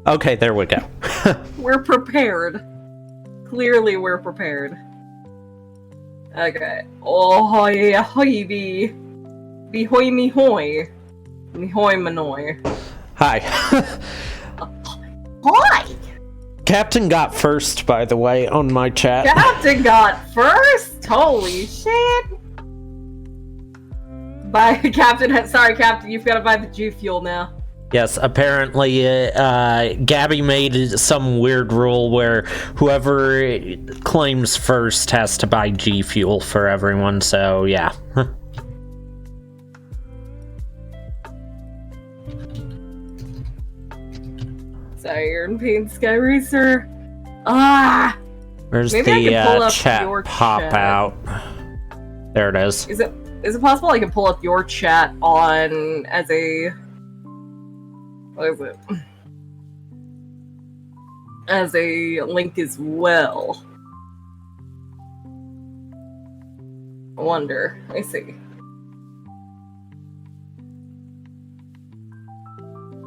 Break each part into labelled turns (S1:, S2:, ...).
S1: Okay, there we go.
S2: We're prepared. Clearly, we're prepared. Okay. Oh, hoy, hoy, be hoy me hoy. Me hoy manoy.
S1: Hi.
S2: Hi!
S1: Captain got first, by the way, on my chat.
S2: Captain got first? Holy shit! Buy Captain. Sorry, Captain. You've got to buy the G Fuel now.
S1: Yes, apparently, Gabby made some weird rule where whoever claims first has to buy G Fuel for everyone, so yeah.
S2: Iron Pain Sky Racer. Ah!
S1: Where's
S2: Maybe
S1: the chat pop out? There it is.
S2: Is it possible I can pull up your chat on as a... What is it? As a link as well. I wonder. Let me see.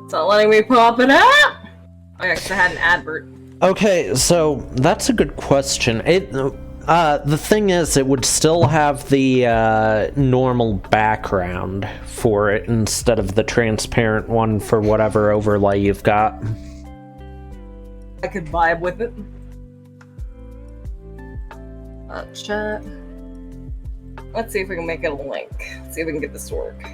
S2: It's not letting me pop it up! I actually had an advert.
S1: Okay, so that's a good question. The thing is, it would still have the normal background for it instead of the transparent one for whatever overlay you've got.
S2: I could vibe with it. Chat. Let's see if we can make it a link. Let's see if we can get this to work.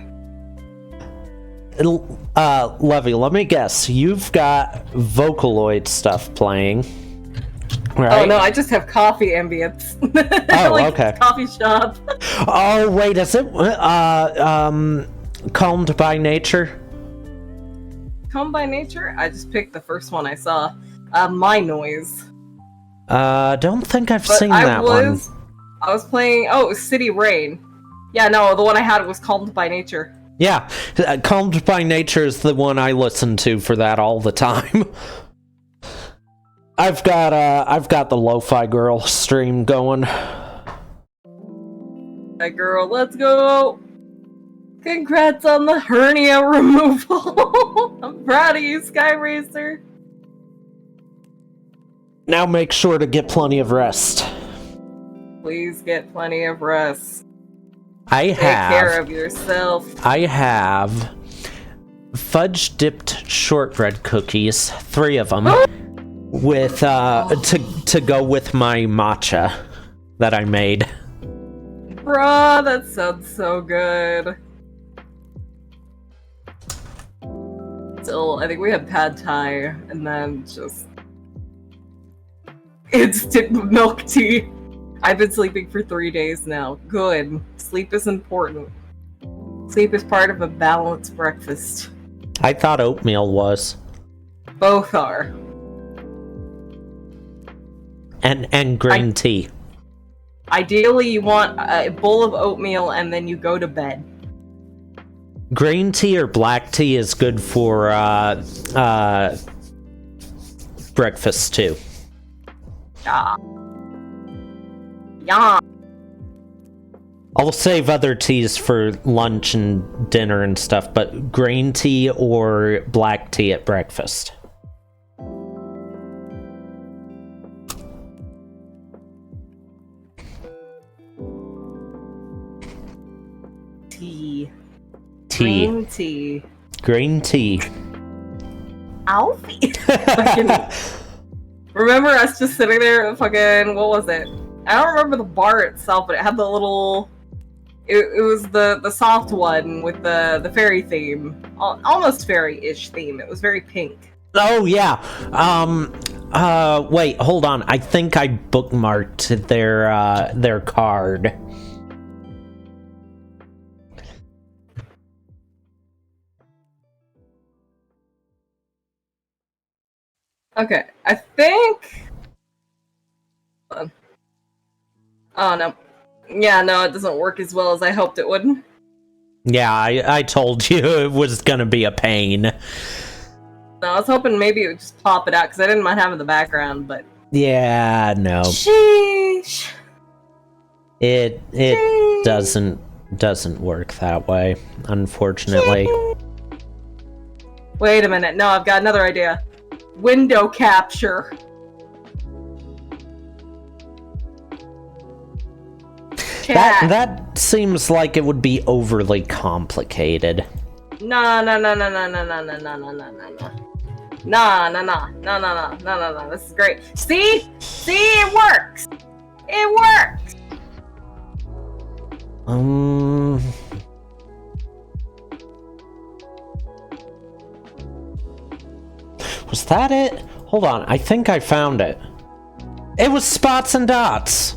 S1: Levy, let me guess. You've got Vocaloid stuff playing, right?
S2: Oh no, I just have coffee ambience.
S1: Oh,
S2: like
S1: okay.
S2: Coffee shop.
S1: Oh wait, is it Calmed by Nature?
S2: Calmed by Nature? I just picked the first one I saw. My Noise.
S1: Don't think I've seen that one.
S2: I was playing. Oh, it was City Rain. Yeah, no, the one I had was Calmed by Nature.
S1: Yeah, Calmed by Nature is the one I listen to for that all the time. I've got the Lo-Fi Girl stream going.
S2: Hey girl, let's go! Congrats on the hernia removal! I'm proud of you, Sky Racer.
S1: Now make sure to get plenty of rest.
S2: Please get plenty of rest.
S1: Take care
S2: of yourself.
S1: I have fudge dipped shortbread cookies, 3 of them, with to go with my matcha that I made.
S2: Bruh, that sounds so good. Still, I think we had pad thai and then just instant milk tea. I've been sleeping for 3 days now. Good. Sleep is important. Sleep is part of a balanced breakfast.
S1: I thought oatmeal was.
S2: Both are.
S1: And green tea.
S2: Ideally, you want a bowl of oatmeal and then you go to bed.
S1: Green tea or black tea is good for breakfast too.
S2: Yeah. Yeah.
S1: I'll save other teas for lunch and dinner and stuff, but green tea or black tea at breakfast.
S2: Tea.
S1: Green
S2: tea.
S1: Green tea.
S2: Alfie. Remember us just sitting there fucking, what was it? I don't remember the bar itself, but it had the little... It was the soft one with the fairy theme. Almost fairy-ish theme. It was very pink.
S1: Oh, yeah. Wait, hold on. I think I bookmarked their card.
S2: Okay, I think... Oh, no. Yeah, no, it doesn't work as well as I hoped it would.
S1: Yeah, I told you it was gonna be a pain.
S2: No, I was hoping maybe it would just pop it out, because I didn't mind having the background, but...
S1: Yeah, no.
S2: Sheesh!
S1: It doesn't work that way, unfortunately.
S2: Wait a minute, no, I've got another idea. Window capture. Chat.
S1: That seems like it would be overly complicated.
S2: No. This is great. See, it works. It works.
S1: Was that it? Hold on, I think I found it. It was spots and dots.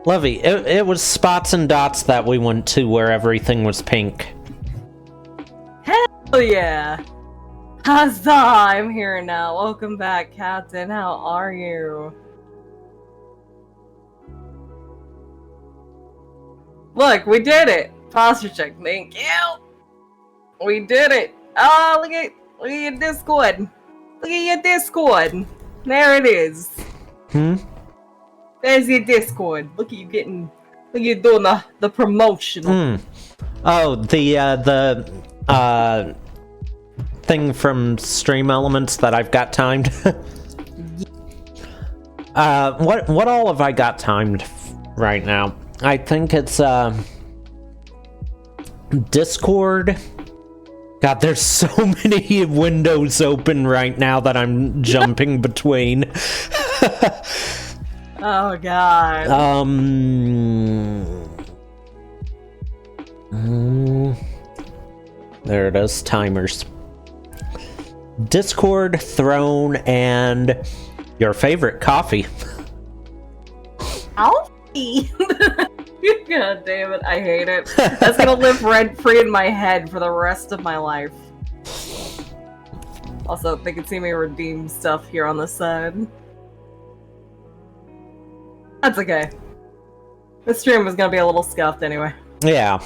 S1: Levy, it was spots and dots that we went to where everything was pink.
S2: Hell yeah! Huzzah! I'm here now. Welcome back, Captain. How are you? Look, we did it! Posture check, thank you! We did it! Oh, look at your Discord! Look at your Discord! There it is! There's your Discord. Look at you doing the promotional.
S1: Oh, the thing from Stream Elements that I've got timed. What all have I got timed right now? I think it's Discord. God, there's so many windows open right now that I'm jumping between.
S2: Oh god.
S1: There it is, timers. Discord, Throne, and your favorite coffee.
S2: Coffee? God damn it, I hate it. That's gonna live rent-free in my head for the rest of my life. Also, they can see me redeem stuff here on the side. That's okay. This stream is gonna be a little scuffed anyway.
S1: Yeah.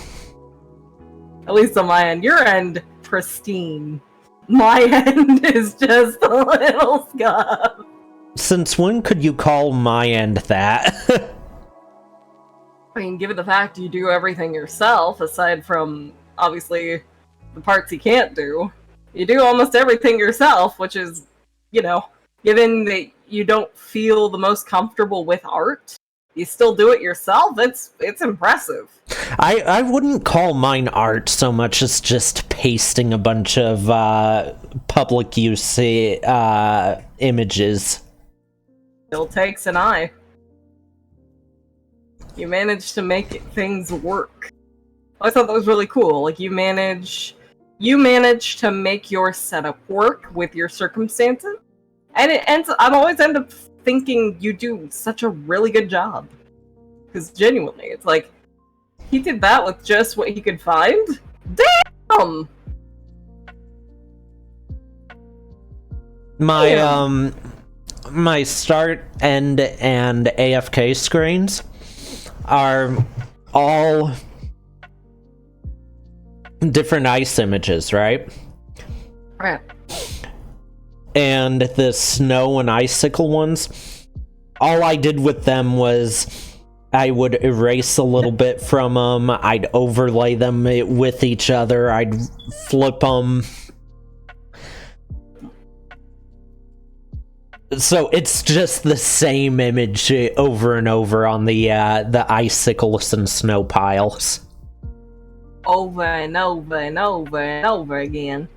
S2: At least on my end. Your end, pristine. My end is just a little scuffed.
S1: Since when could you call my end that?
S2: I mean, given the fact you do everything yourself, aside from, obviously, the parts you can't do, you do almost everything yourself, which is, you know, given that you don't feel the most comfortable with art, you still do it yourself, it's impressive.
S1: I wouldn't call mine art so much as just pasting a bunch of public use images.
S2: Still takes an eye. You managed to make things work. I thought that was really cool. Like, you manage to make your setup work with your circumstances, and I've always ended up thinking you do such a really good job. Because genuinely, it's like, he did that with just what he could find? Damn!
S1: My start, end, and AFK screens are all different ice images, right?
S2: Right.
S1: And the snow and icicle ones, all I did with them was I would erase a little bit from them, I'd overlay them with each other, I'd flip them. So it's just the same image over and over on the icicles and snow piles.
S2: Over and over and over and over again.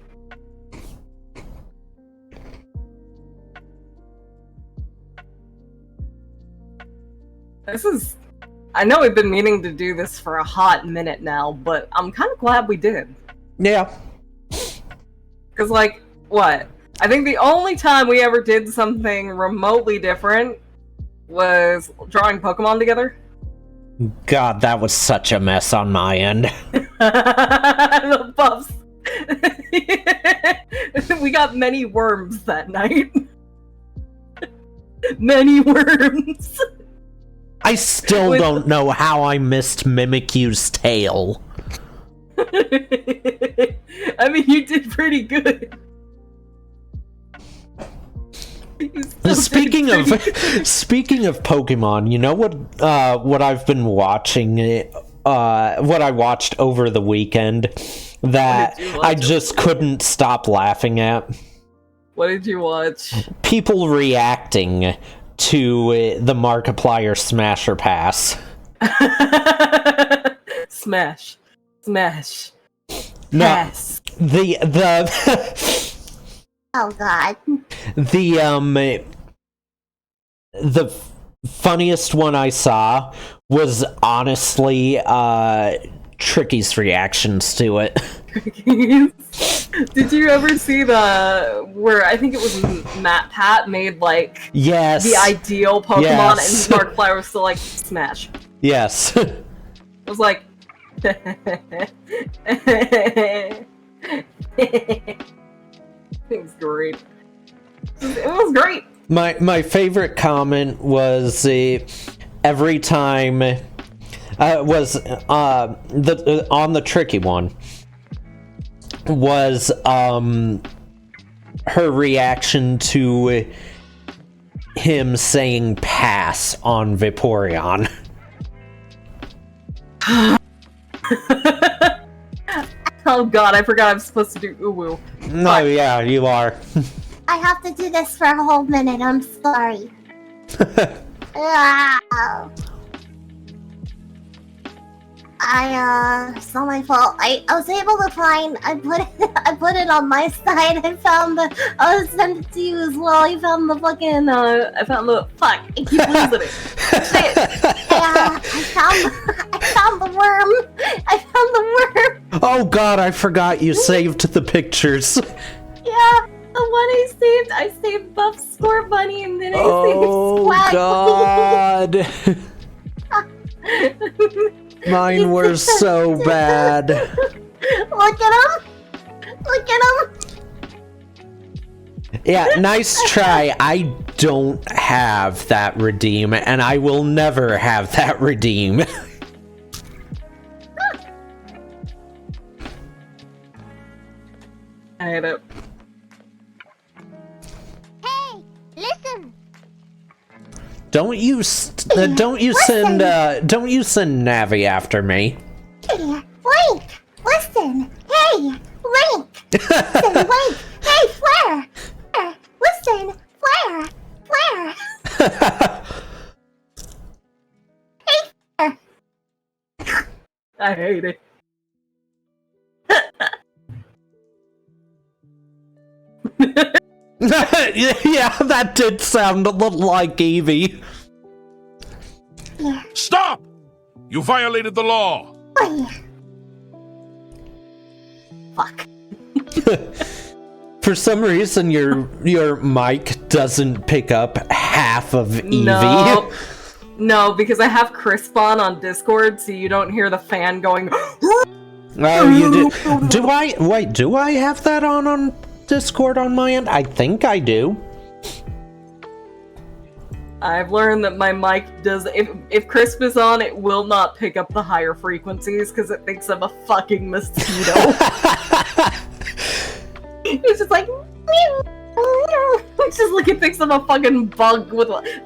S2: I know we've been meaning to do this for a hot minute now, but I'm kind of glad we did.
S1: Yeah.
S2: Because, like, what? I think the only time we ever did something remotely different was drawing Pokemon together.
S1: God, that was such a mess on my end.
S2: The buffs. We got many worms that night. Many worms.
S1: I still don't know how I missed Mimikyu's tail.
S2: I mean, you did pretty good.
S1: Speaking of Pokemon, you know what I've been watching, what I watched over the weekend that
S2: What did you watch?
S1: I just couldn't stop laughing at.
S2: What did you watch?
S1: People reacting to the Markiplier Smasher Pass.
S2: Smash. Smash.
S1: No,
S2: Pass.
S1: the
S3: Oh god.
S1: the funniest one I saw was honestly Tricky's reactions to it.
S2: Did you ever see where I think it was Matt Pat made like
S1: Yes.
S2: the ideal Pokemon
S1: Yes.
S2: and Markiplier was still like Smash.
S1: Yes.
S2: It was like it was great. It was great.
S1: My favorite comment was every time was on the Tricky one was her reaction to him saying pass on Vaporeon.
S2: Oh god, I forgot I'm supposed to do uwu.
S1: No, yeah, you are.
S3: I have to do this for a whole minute. I'm sorry. Ah. It's not my fault. I was able to find. I put it on my side. I found the. I was sent it to you as well. I found the fucking.
S2: I found the fuck. I keep losing it. Shit.
S3: Yeah, I found the worm. I found the worm.
S1: Oh god, I forgot you saved the pictures.
S3: Yeah, the one I saved Buff Score Bunny, and then I
S1: Oh
S3: saved Squat.
S1: god. Mine were so bad.
S3: Look at him. Look at him.
S1: Yeah, nice try. I don't have that redeem, and I will never have that redeem.
S2: I hate it.
S3: Hey, listen.
S1: Don't you send Navi after me.
S3: Hey, Link, listen. Hey, Link. Listen, Link. Hey, Flare. Flare. Listen, Flare. Flare. Hey, Flare.
S2: I hate it.
S1: Yeah, that did sound a little like Eevee.
S4: Stop! You violated the law!
S3: Boy. Fuck.
S1: For some reason, your mic doesn't pick up half of Eevee.
S2: No. No, because I have Crisp on Discord, so you don't hear the fan going.
S1: Oh, you do? Do I? Wait, do I have that on Discord on my end? I think I do.
S2: I've learned that my mic does. If Crisp is on, it will not pick up the higher frequencies because it thinks I'm a fucking mosquito. It's just like. It's just like it thinks I'm a fucking bug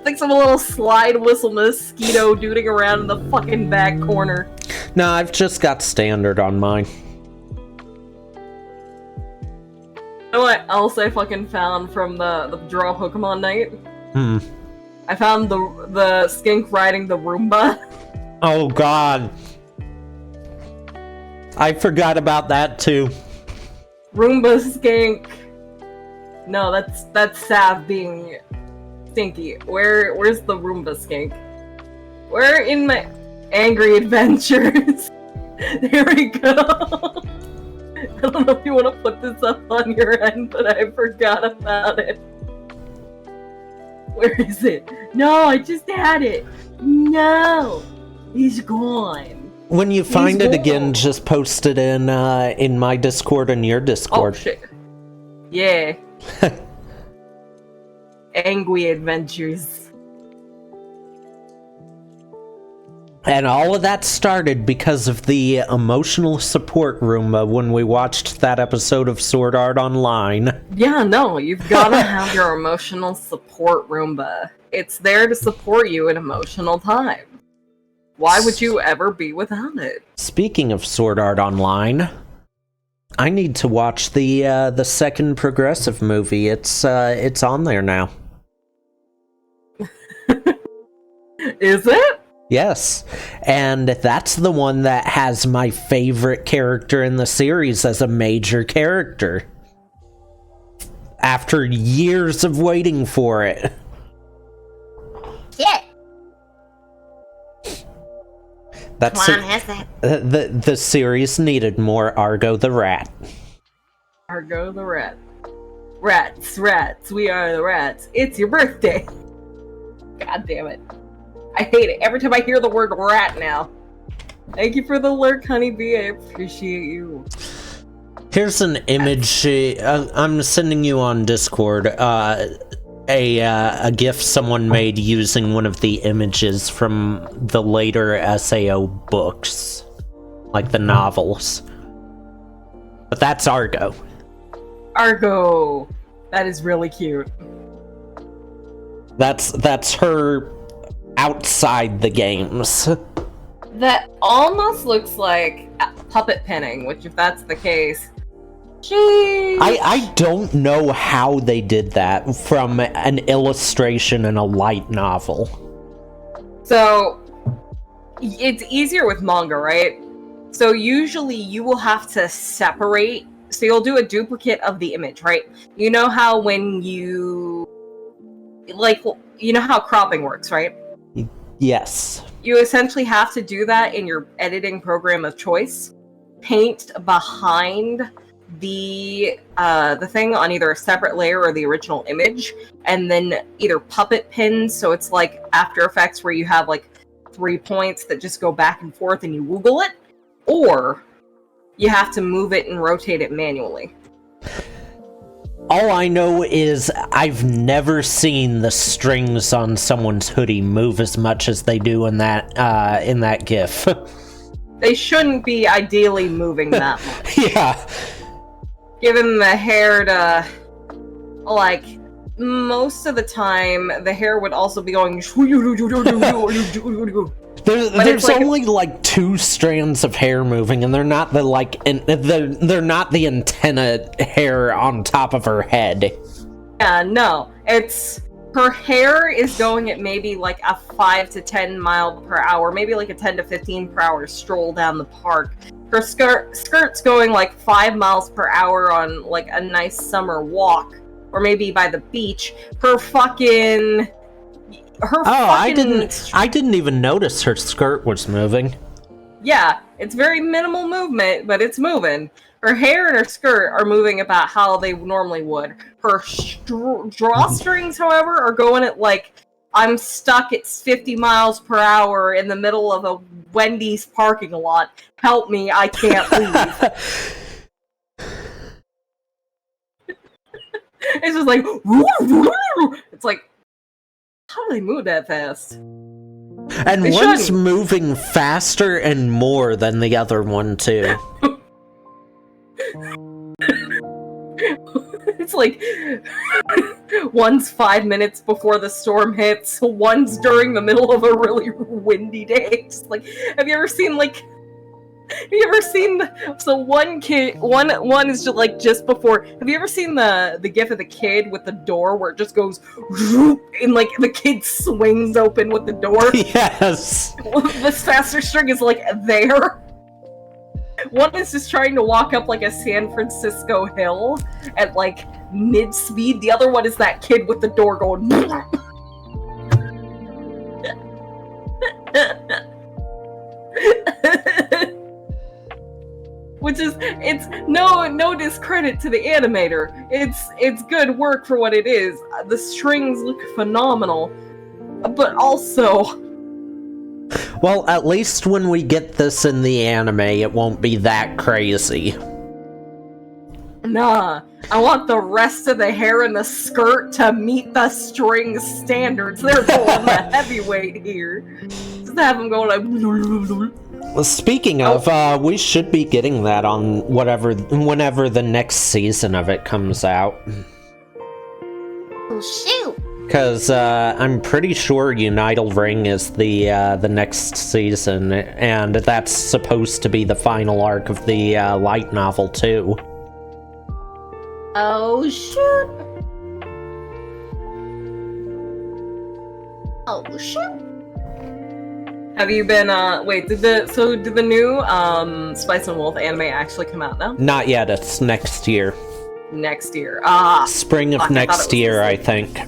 S2: thinks I'm a little slide whistle mosquito duding around in the fucking back corner.
S1: No, I've just got standard on mine.
S2: You know what else I fucking found from the Draw Pokemon night? I found the skink riding the Roomba.
S1: Oh god. I forgot about that too.
S2: Roomba skink. No, that's Sav being stinky. Where's the Roomba skink? Where in my angry adventures? There we go. I don't know if you want to put this up on your end, but I forgot about it. Where is it? No, I just had it. No, he's gone.
S1: When you find it
S2: gone.
S1: again, just post it in my Discord and your
S2: Oh
S1: Discord.
S2: shit. Yeah. Angry adventures.
S1: And all of that started because of the emotional support Roomba when we watched that episode of Sword Art Online.
S2: Yeah, no, you've gotta have your emotional support Roomba. It's there to support you in emotional time. Why would you ever be without it?
S1: Speaking of Sword Art Online, I need to watch the second Progressive movie. It's on there now.
S2: Is it?
S1: Yes, and that's the one that has my favorite character in the series as a major character. After years of waiting for it.
S3: Shit.
S1: That's
S3: Come on, has that.
S1: the series needed more Argo the Rat.
S2: Argo the rat. Rats, we are the rats. It's your birthday. God damn it. I hate it. Every time I hear the word rat now. Thank you for the lurk, honeybee. I appreciate you.
S1: Here's an image. I'm sending you on Discord. A GIF someone made using one of the images from the later SAO books, like the novels. But that's Argo.
S2: Argo. That is really cute.
S1: That's her outside the games.
S2: That almost looks like puppet pinning, which if that's the case, jeez.
S1: I don't know how they did that from an illustration in a light novel.
S2: So, it's easier with manga, right? So usually you will have to separate, so you'll do a duplicate of the image, right? You know how when you, like, you know how cropping works, right?
S1: Yes.
S2: You essentially have to do that in your editing program of choice. Paint behind the thing on either a separate layer or the original image, and then either puppet pins, so it's like After Effects where you have like 3 points that just go back and forth and you wiggle it, or you have to move it and rotate it manually.
S1: All I know is I've never seen the strings on someone's hoodie move as much as they do in that GIF.
S2: They shouldn't be ideally moving that much.
S1: Yeah.
S2: Given the hair to, like, most of the time, the hair would also be going.
S1: There's like, only like 2 strands of hair moving, and they're not they're not the antenna hair on top of her head.
S2: Yeah, no, it's her hair is going at maybe like a 5 to 10 mile per hour, maybe like a 10 to 15 per hour stroll down the park. Her skirt's going like 5 miles per hour on like a nice summer walk, or maybe by the beach.
S1: I didn't even notice her skirt was moving.
S2: Yeah, it's very minimal movement, but it's moving. Her hair and her skirt are moving about how they normally would. Her drawstrings, however, are going at like, I'm stuck at 50 miles per hour in the middle of a Wendy's parking lot. Help me, I can't leave. It's just like, it's like, how do they move that fast?
S1: And
S2: They
S1: one's
S2: shouldn't.
S1: moving faster and more than the other one, too.
S2: It's like, one's 5 minutes before the storm hits, one's during the middle of a really windy day. It's like, have you ever seen so one kid, one is just like just before, have you ever seen the gif of the kid with the door where it just goes and like the kid swings open with the door?
S1: Yes.
S2: This faster string is like there. One is just trying to walk up like a San Francisco hill at like mid speed. The other one is that kid with the door going. Which is, it's no discredit to the animator. It's good work for what it is. The strings look phenomenal, but also,
S1: well, at least when we get this in the anime, it won't be that crazy.
S2: nah. I want the rest of the hair and the skirt to meet the string standards. They're going the heavyweight here. Just have them going like.
S1: Well, speaking of, we should be getting that on whenever the next season of it comes out.
S3: Oh, shoot.
S1: because I'm pretty sure Unital Ring is the next season, and that's supposed to be the final arc of the light novel too.
S3: Oh shoot! Oh shoot!
S2: Have you been, wait, did the new, Spice and Wolf anime actually come out now?
S1: Not yet, it's next year.
S2: Next year.
S1: Spring of next year, I think.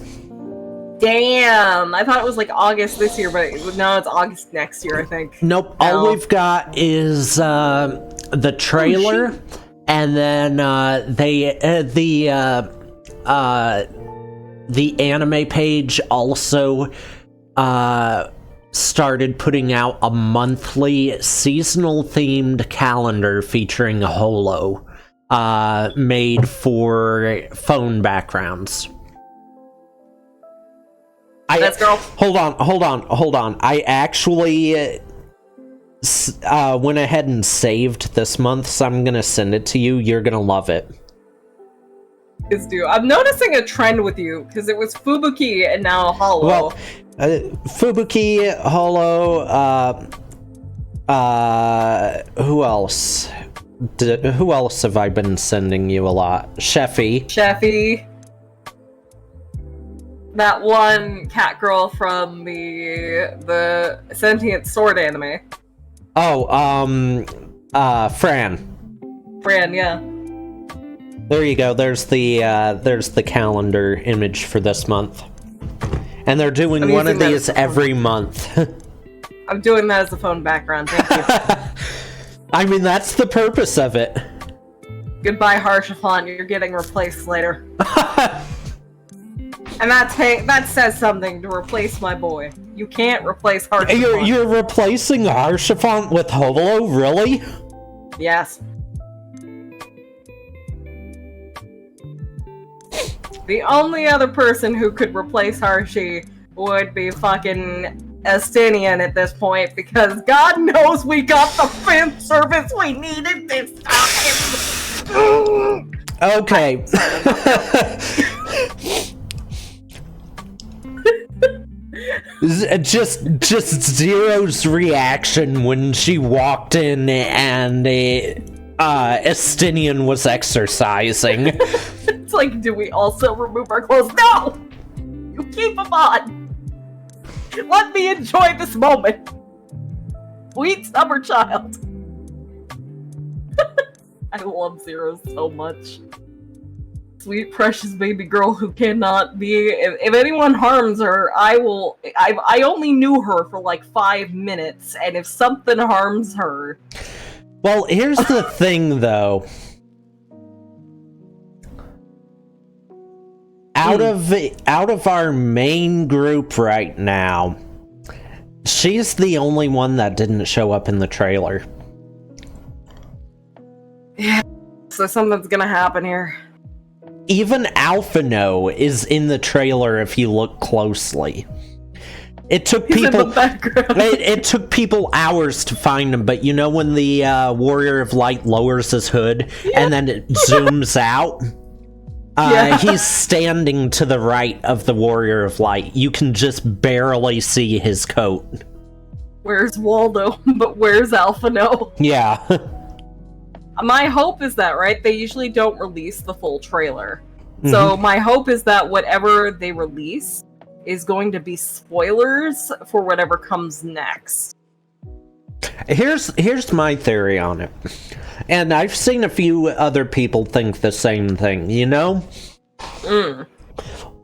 S2: Damn! I thought it was like August this year, but no, it's August next year, I think.
S1: Nope, all we've got is, the trailer, and then, the anime page also, started putting out a monthly seasonal themed calendar featuring a holo made for phone backgrounds.
S2: Let's go.
S1: Hold on. I actually went ahead and saved this month, so I'm gonna send it to you. You're gonna love it.
S2: Please do. I'm noticing a trend with you, because it was Fubuki and now Holo.
S1: Well, Fubuki, Holo, who else? Who else have I been sending you a lot? Sheffy.
S2: That one cat girl from the Sentient Sword anime.
S1: Oh, Fran.
S2: Fran, yeah.
S1: There you go. There's the calendar image for this month. And they're doing one of these every month.
S2: I'm doing that as a phone background, thank you.
S1: I mean, that's the purpose of it.
S2: Goodbye, Harshafont, you're getting replaced later. And that says something to replace my boy. You can't replace Harshafont.
S1: You're replacing Harshafont with Holo, really?
S2: Yes. The only other person who could replace Harshi would be fucking Estinian at this point, because God knows we got the fan service we needed this time!
S1: Okay. just Zero's reaction when she walked in and Estinian was exercising.
S2: It's like, do we also remove our clothes? No! You keep them on! Let me enjoy this moment! Sweet summer child! I love Zero so much. Sweet precious baby girl who cannot be... If anyone harms her, I only knew her for like 5 minutes, and if something harms her...
S1: Well, here's the thing, though. Out of our main group right now, she's the only one that didn't show up in the trailer.
S2: Yeah, so something's gonna happen here.
S1: Even Alphino is in the trailer if you look closely. It took people it took people hours to find him, but you know when the Warrior of Light lowers his hood and then it zooms out? He's standing to the right of the Warrior of Light. You can just barely see his coat.
S2: Where's Waldo? But where's Alphino?
S1: Yeah.
S2: My hope is that, right, they usually don't release the full trailer. So my hope is that whatever they release is going to be spoilers for whatever comes next.
S1: Here's my theory on it. And I've seen a few other people think the same thing, you know?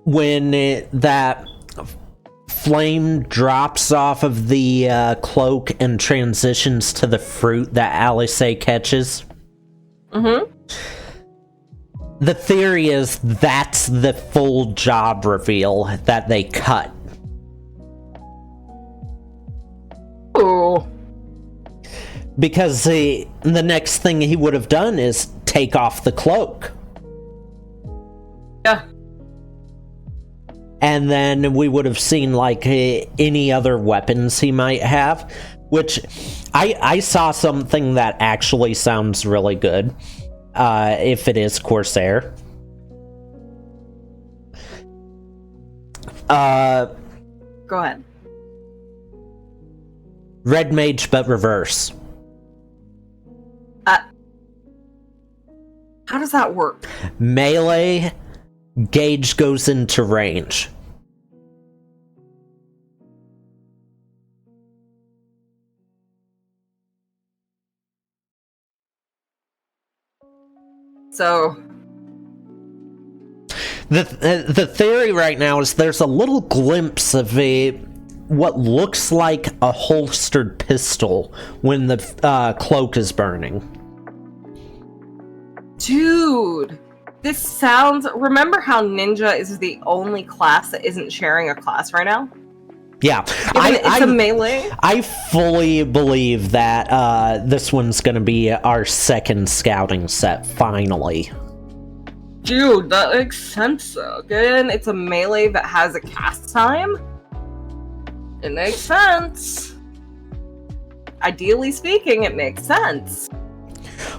S1: When that flame drops off of the cloak and transitions to the fruit that Alice catches. The theory is that's the full job reveal that they cut.
S2: Ooh.
S1: Because the next thing he would have done is take off the cloak.
S2: Yeah.
S1: And then we would have seen, like, any other weapons he might have. Which, I saw something that actually sounds really good. If it is Corsair.
S2: Go ahead.
S1: Red mage, but reverse.
S2: How does that work?
S1: Melee, gauge goes into range.
S2: So,
S1: The theory right now is there's a little glimpse of what looks like a holstered pistol when the cloak is burning.
S2: dude, this sounds... Remember how ninja is the only class that isn't sharing a class right now?
S1: Yeah,
S2: It's a melee.
S1: I fully believe that this one's gonna be our second scouting set, finally.
S2: Dude, that makes sense. Again, it's a melee that has a cast time. It makes sense. Ideally speaking, it makes sense.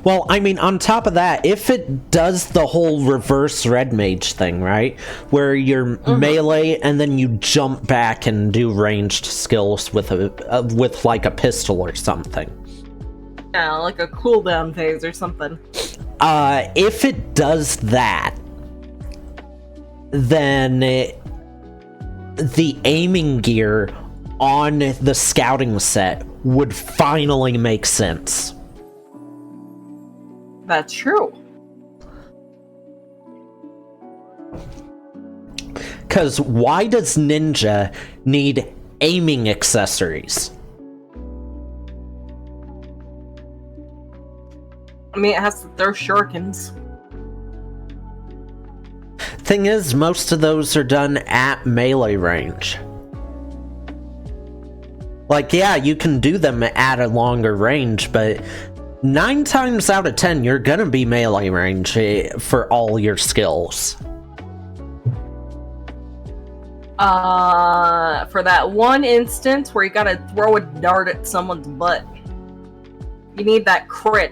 S1: Well, I mean, on top of that, if it does the whole reverse red mage thing, right? Where you're melee and then you jump back and do ranged skills with like a pistol or something.
S2: Yeah, like a cooldown phase or something.
S1: If it does that, then the aiming gear on the scouting set would finally make sense.
S2: That's true.
S1: Because why does ninja need aiming accessories?
S2: I mean, it has to throw shurikens.
S1: Thing is, most of those are done at melee range. Like, yeah, you can do them at a longer range, but 9 times out of 10, you're gonna be melee range for all your skills.
S2: For that one instance where you gotta throw a dart at someone's butt. You need that crit.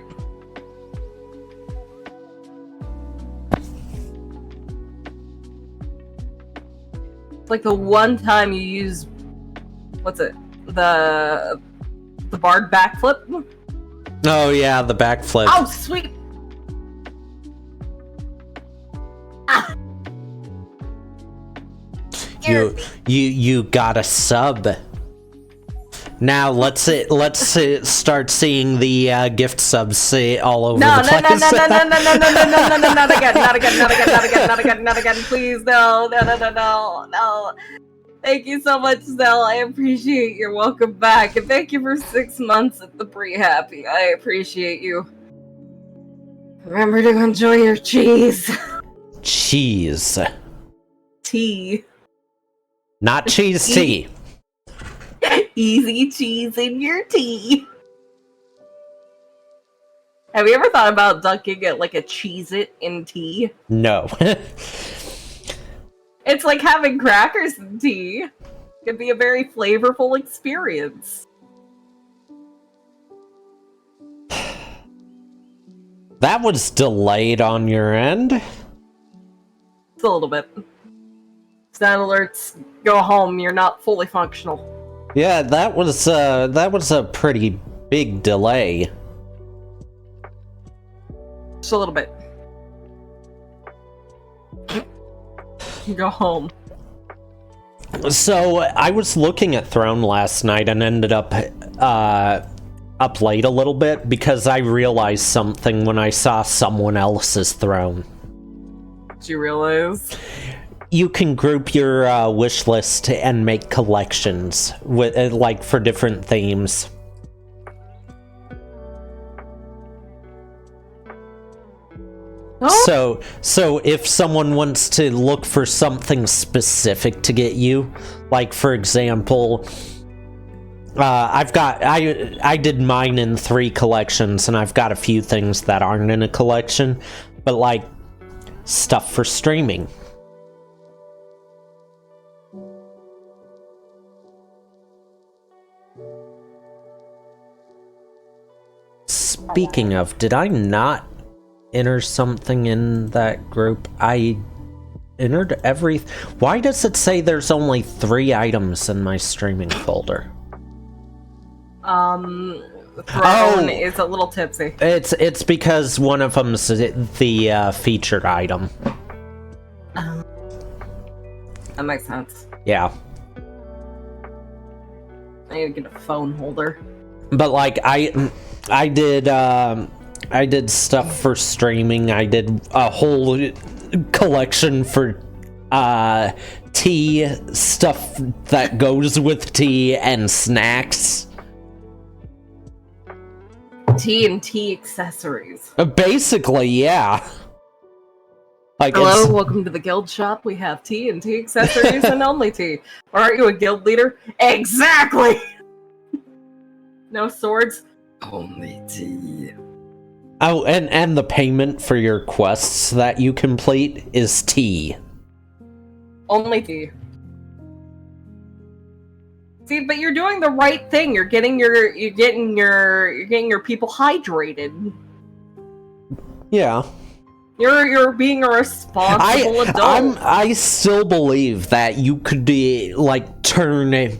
S2: It's like the one time you use... What's it? The bard backflip?
S1: Oh yeah, the backflip.
S2: Oh, sweet! Ah.
S1: You got a sub. Now let's start seeing the gift subs all over the place.
S2: No, not again, please, no. Thank you so much, Zell. I appreciate your welcome back, and thank you for 6 months at the pre-happy. I appreciate you. Remember to enjoy your cheese.
S1: Cheese.
S2: Tea.
S1: Not cheese tea.
S2: Easy cheese in your tea. Have you ever thought about dunking it like a Cheez-It in tea?
S1: No.
S2: It's like having crackers in tea. It can be a very flavorful experience.
S1: That was delayed on your end.
S2: It's a little bit. Sound alerts, go home, you're not fully functional.
S1: Yeah, that was a pretty big delay.
S2: Just a little bit. Go home.
S1: So I was looking at Throne last night and ended up late a little bit because I realized something when I saw someone else's Throne.
S2: Did you realize?
S1: You can group your wish list and make collections with like for different themes.
S2: Oh?
S1: So if someone wants to look for something specific to get you, like for example, I did mine in 3 collections, and I've got a few things that aren't in a collection, but like stuff for streaming. Speaking of, did I not enter something in that group? I Entered every... Why does it say there's only 3 items in my streaming folder?
S2: Throne is a little tipsy.
S1: It's because one of them's the featured item.
S2: That makes sense.
S1: Yeah.
S2: I need to get a phone holder.
S1: But like I did stuff for streaming. I did a whole collection for tea, stuff that goes with tea, and snacks.
S2: Tea and tea accessories.
S1: Basically, yeah. Like,
S2: hello, welcome to the guild shop. We have tea and tea accessories and only tea. Or aren't you a guild leader? Exactly! No swords? Only tea.
S1: Oh, and the payment for your quests that you complete is tea.
S2: Only tea. See, but you're doing the right thing. You're getting your people hydrated.
S1: Yeah.
S2: You're being a responsible adult.
S1: I still believe that you could be like turn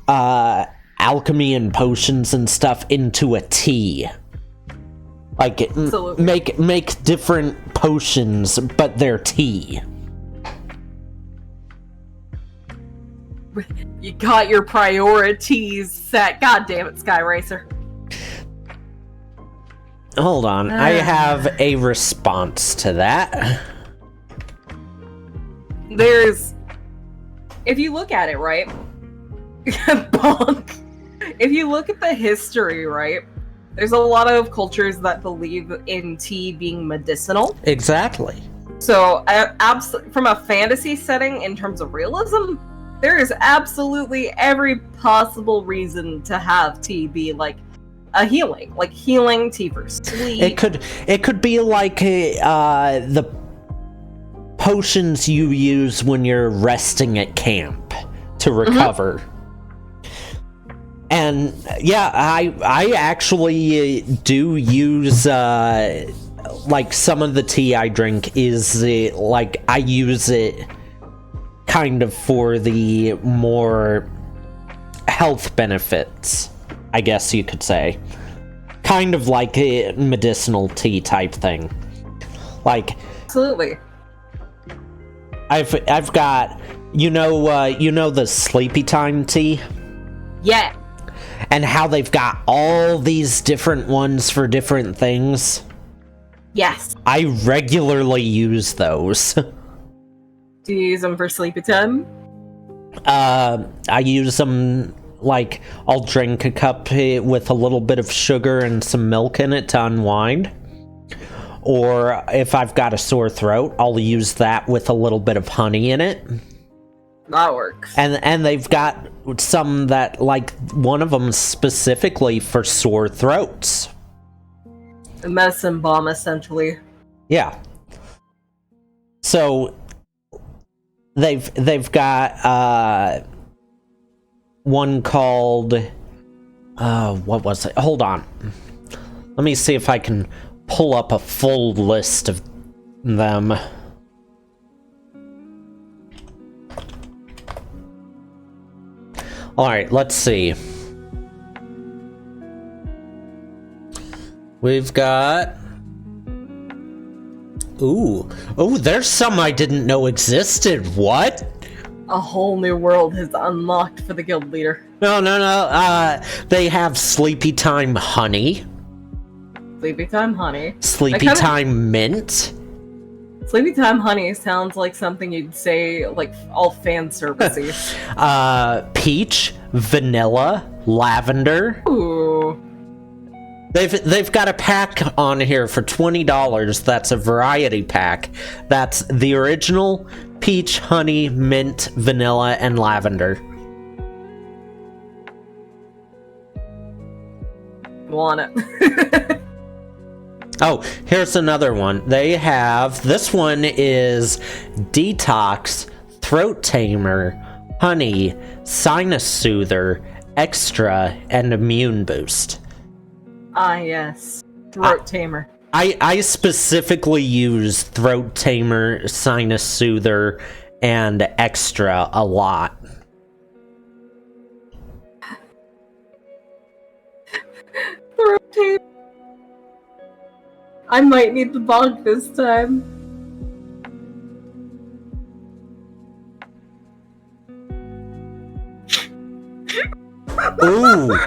S1: alchemy and potions and stuff into a tea. Like make different potions, but they're tea.
S2: You got your priorities set. God damn it, Sky Racer.
S1: Hold on, I have a response to that.
S2: If you look at it, right? Bonk. If you look at the history, right? There's a lot of cultures that believe in tea being medicinal.
S1: Exactly.
S2: So, from a fantasy setting, in terms of realism, there is absolutely every possible reason to have tea be like a healing tea for sleep.
S1: It could be like the potions you use when you're resting at camp to recover. And yeah, I actually do use like some of the tea I drink is like I use it kind of for the more health benefits, I guess you could say. Kind of like a medicinal tea type thing. Like,
S2: absolutely.
S1: I've got you know the sleepy time tea?
S2: Yeah.
S1: And how they've got all these different ones for different things?
S2: Yes.
S1: I regularly use those.
S2: Do you use them for sleepy time?
S1: I use them, like, I'll drink a cup with a little bit of sugar and some milk in it to unwind. Or if I've got a sore throat, I'll use that with a little bit of honey in it.
S2: That works.
S1: And they've got some that, like, one of them specifically for sore throats.
S2: A medicine bomb, essentially.
S1: Yeah. So they've got one called what was it? Hold on. Let me see if I can pull up a full list of them. Alright, let's see. We've got... Ooh, there's some I didn't know existed. What?
S2: A whole new world has unlocked for the guild leader.
S1: No. They have Sleepy Time Honey.
S2: Sleepy Time Honey.
S1: Sleepy Time Mint.
S2: Sleepy Time Honey sounds like something you'd say, like, all fan servicey.
S1: Peach, Vanilla, Lavender.
S2: Ooh.
S1: They've got a pack on here for $20. That's a variety pack. That's the original peach, honey, mint, vanilla, and lavender.
S2: Want it.
S1: Oh, here's another one. They have, this one is Detox, Throat Tamer, Honey, Sinus Soother, Extra, and Immune Boost.
S2: Ah, yes. Throat Tamer.
S1: I specifically use Throat Tamer, Sinus Soother, and Extra a lot.
S2: Throat tape. I might need the bonk this time.
S1: Ooh.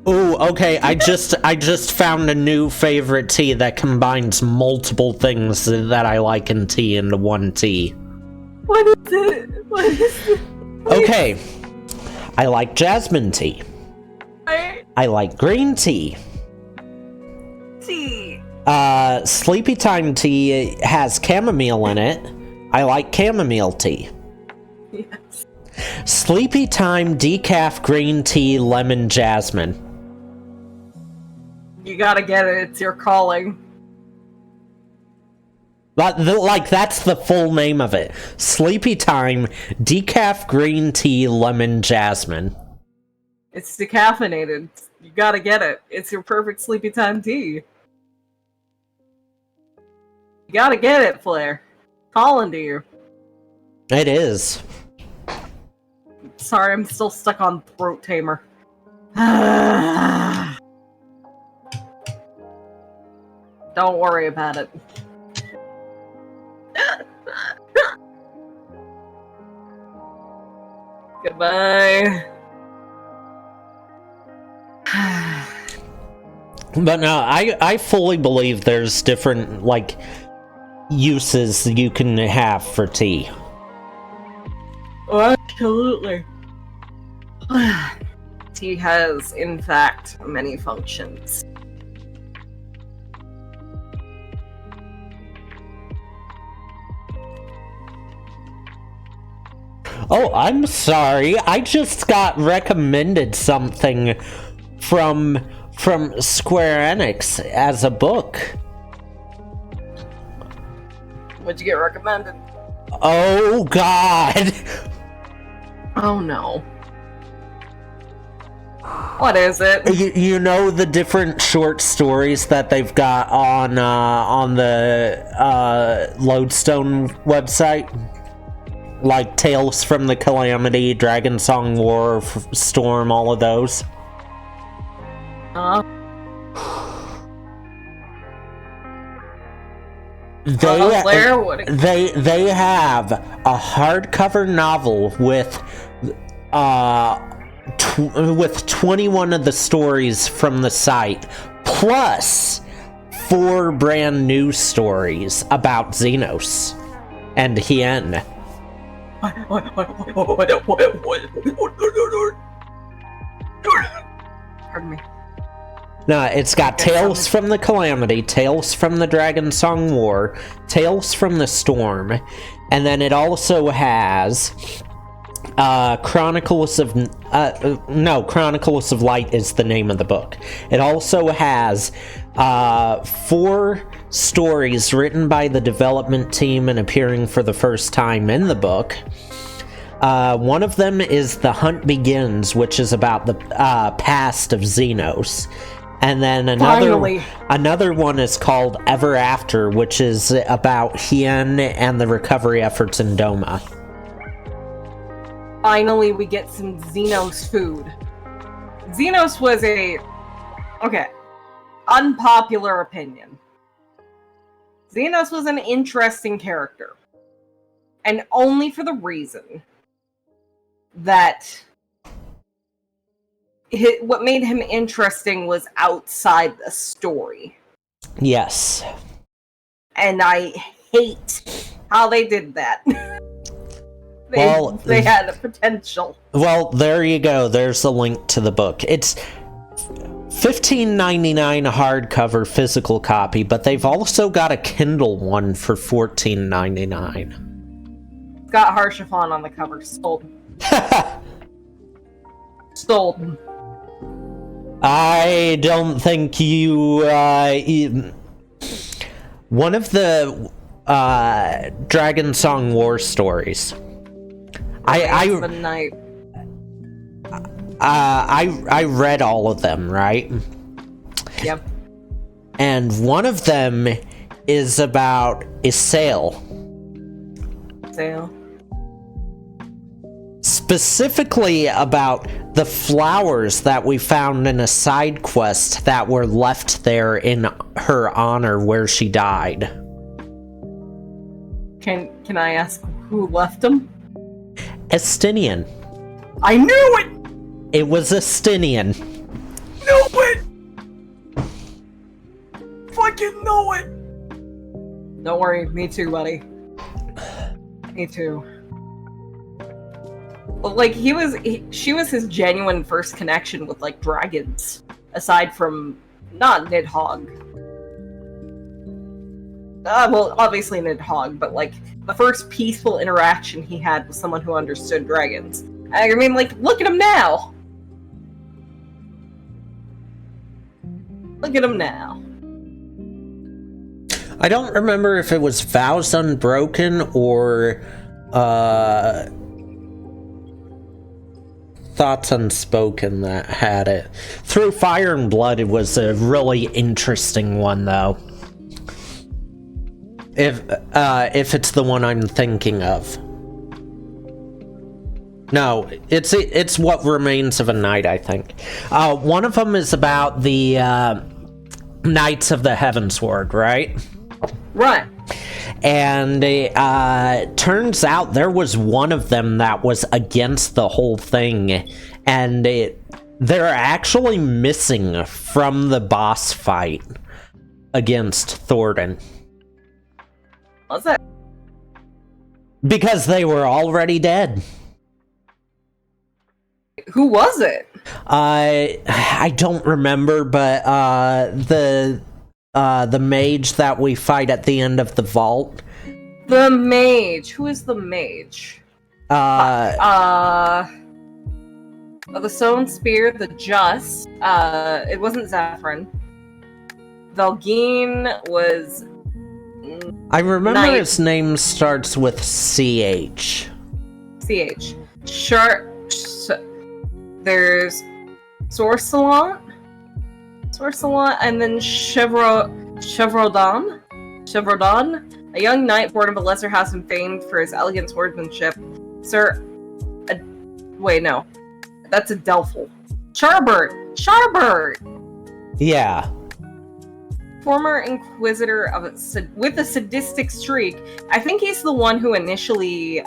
S1: Ooh, okay, I just found a new favorite tea that combines multiple things that I like in tea into one tea.
S2: What is it? What is it?
S1: Okay. I like jasmine tea. I like green tea.
S2: Tea.
S1: Sleepy time tea has chamomile in it. I like chamomile tea.
S2: Yes.
S1: Sleepy time decaf green tea lemon jasmine.
S2: You gotta get it. It's your calling.
S1: But that's the full name of it. Sleepy time decaf green tea lemon jasmine.
S2: It's decaffeinated. You gotta get it. It's your perfect sleepy time tea. You gotta get it, Flair. Calling to you.
S1: It is.
S2: Sorry, I'm still stuck on Throat Tamer. Don't worry about it. Goodbye.
S1: But no, I fully believe there's different, like, uses you can have for tea.
S2: Oh, absolutely. Tea has, in fact, many functions.
S1: Oh, I'm sorry. I just got recommended something from Square Enix as a book.
S2: What'd you get recommended?
S1: Oh God.
S2: Oh no. What is it?
S1: You know the different short stories that they've got on the Lodestone website? Like Tales from the Calamity, Dragon Song War, Storm, all of those. They have a hardcover novel with 21 of the stories from the site, plus 4 brand new stories about Xenos and Hien.
S2: Pardon me.
S1: No, it's got Tales from the Calamity, Tales from the Dragon Song War, Tales from the Storm, and then it also has Chronicles of Light is the name of the book. It also has 4 stories written by the development team and appearing for the first time in the book. One of them is The Hunt Begins, which is about the past of Xenos. And then another one is called Ever After, which is about Hien and the recovery efforts in Doma.
S2: Finally, we get some Xenos food. Xenos was unpopular opinion. Xenos was an interesting character. And only for the reason that what made him interesting was outside the story.
S1: Yes.
S2: And I hate how they did that. They had a potential.
S1: Well, there you go. There's a link to the book. It's $15.99 hardcover physical copy, but they've also got a Kindle one for $14.99.
S2: It's got Harshafan on the cover. Sold. Sold.
S1: I don't think you, one of the, Dragon Song War stories. I
S2: night.
S1: read all of them, right?
S2: Yep.
S1: and one of them is about a sale.
S2: Sale.
S1: Specifically about the flowers that we found in a side quest that were left there in her honor where she died.
S2: Can I ask who left them?
S1: Estinian.
S2: I knew it!
S1: It was Estinian.
S2: Knew it! Fucking know it! Don't worry, me too, buddy. Me too. But, like, she was his genuine first connection with, like, dragons. Aside from, not Nidhogg. Well, obviously Nidhogg, but, like, the first peaceful interaction he had with someone who understood dragons. I mean, like, look at him now! Look at him now.
S1: I don't remember if it was Vows Unbroken or Thoughts Unspoken that had it. Through Fire and Blood, it was a really interesting one, though. If it's the one I'm thinking of. No, it's What Remains of a Night, I think. One of them is about the Knights of the Heavensward, right?
S2: Right.
S1: And turns out there was one of them that was against the whole thing, and they're actually missing from the boss fight against Thornton.
S2: What's that?
S1: Because they were already dead.
S2: Who was it?
S1: I don't remember, but the mage that we fight at the end of the vault.
S2: The mage. Who is the mage? The Stone Spear, the Just. It wasn't Zafran. Valgene was.
S1: I remember
S2: Knight.
S1: his name starts with CH.
S2: CH. There's Sorcelant, and then Chevrodon, a young knight born of a lesser house and famed for his elegant swordsmanship. Wait, no. That's a Delphil. Charbert!
S1: Yeah.
S2: Former inquisitor with a sadistic streak. I think he's the one who initially,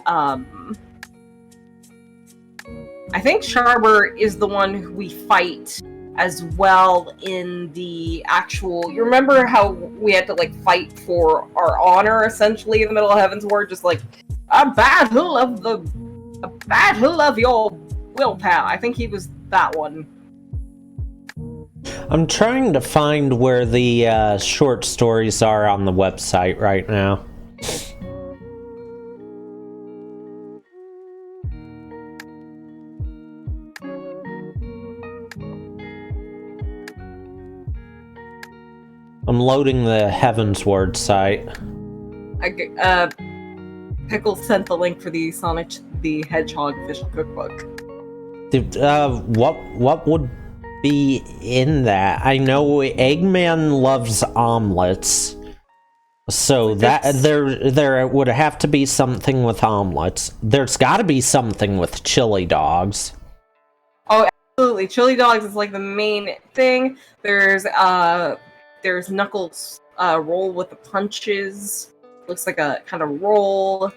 S2: I think Charbert is the one who we fight as well in the actual... You remember how we had to, like, fight for our honor, essentially, in the middle of Heavensward? Just, like, a battle of your willpower. I think he was that one.
S1: I'm trying to find where the short stories are on the website right now. I'm loading the Heavensward site.
S2: Pickle sent the link for the Sonic the Hedgehog official cookbook.
S1: Dude, what would be in that? I know Eggman loves omelets, so that there would have to be something with omelets. There's got to be something with chili dogs.
S2: Oh, absolutely! Chili dogs is like the main thing. There's Knuckles' roll with the punches. Looks like a kind of roll.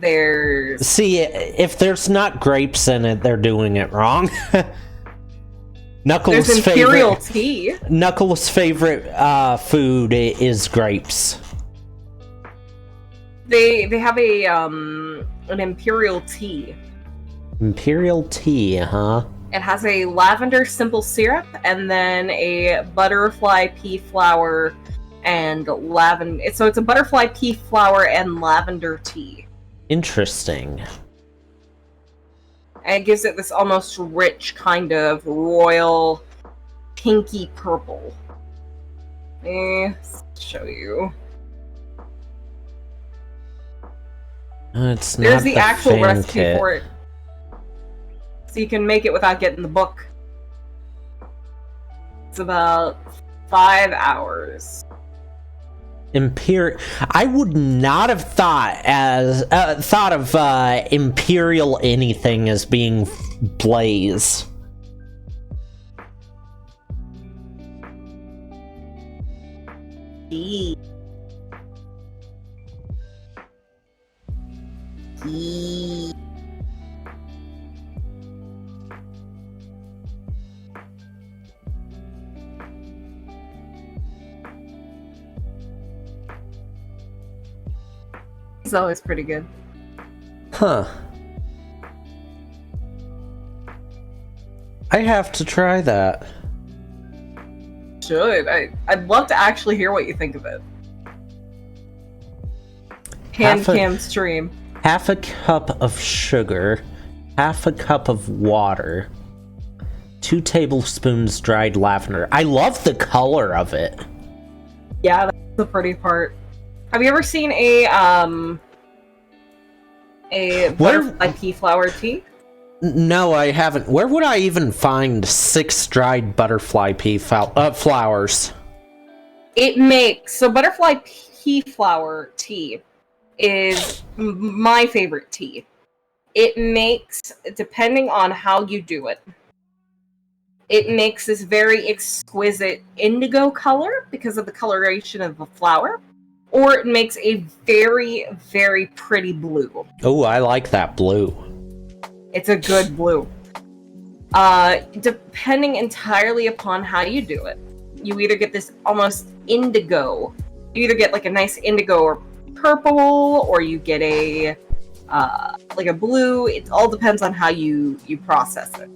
S1: See, if there's not grapes in it, they're doing it wrong.
S2: There's Imperial tea.
S1: Knuckles' favorite food is grapes.
S2: They have an Imperial tea.
S1: Imperial tea, huh?
S2: It has a lavender simple syrup and then a butterfly pea flower and lavender. So it's a butterfly pea flower and lavender tea.
S1: Interesting.
S2: And it gives it this almost rich kind of pinky purple. Let me show you.
S1: It's not
S2: There's the actual
S1: fan
S2: recipe
S1: kit.
S2: for it. So you can make it without getting the book. It's about 5 hours.
S1: I would not have thought of Imperial anything as being Blaze.
S3: E.
S2: It's always pretty good.
S1: Huh. I have to try that.
S2: Should. I'd love to actually hear what you think of it. Hand cam stream.
S1: Half a cup of sugar, half a cup of water, 2 tablespoons dried lavender. I love the color of it.
S2: Yeah, that's the pretty part. Have you ever seen a butterfly pea flower tea?
S1: No, I haven't. Where would I even find 6 dried butterfly pea flowers?
S2: So butterfly pea flower tea is my favorite tea. It makes, depending on how you do it, it makes this very exquisite indigo color because of the coloration of the flower, or it makes a very, very pretty blue.
S1: Oh, I like that blue.
S2: It's a good blue. Depending entirely upon how you do it, you either get this almost indigo. You either get like a nice indigo or purple, or you get a like a blue. It all depends on how you process it.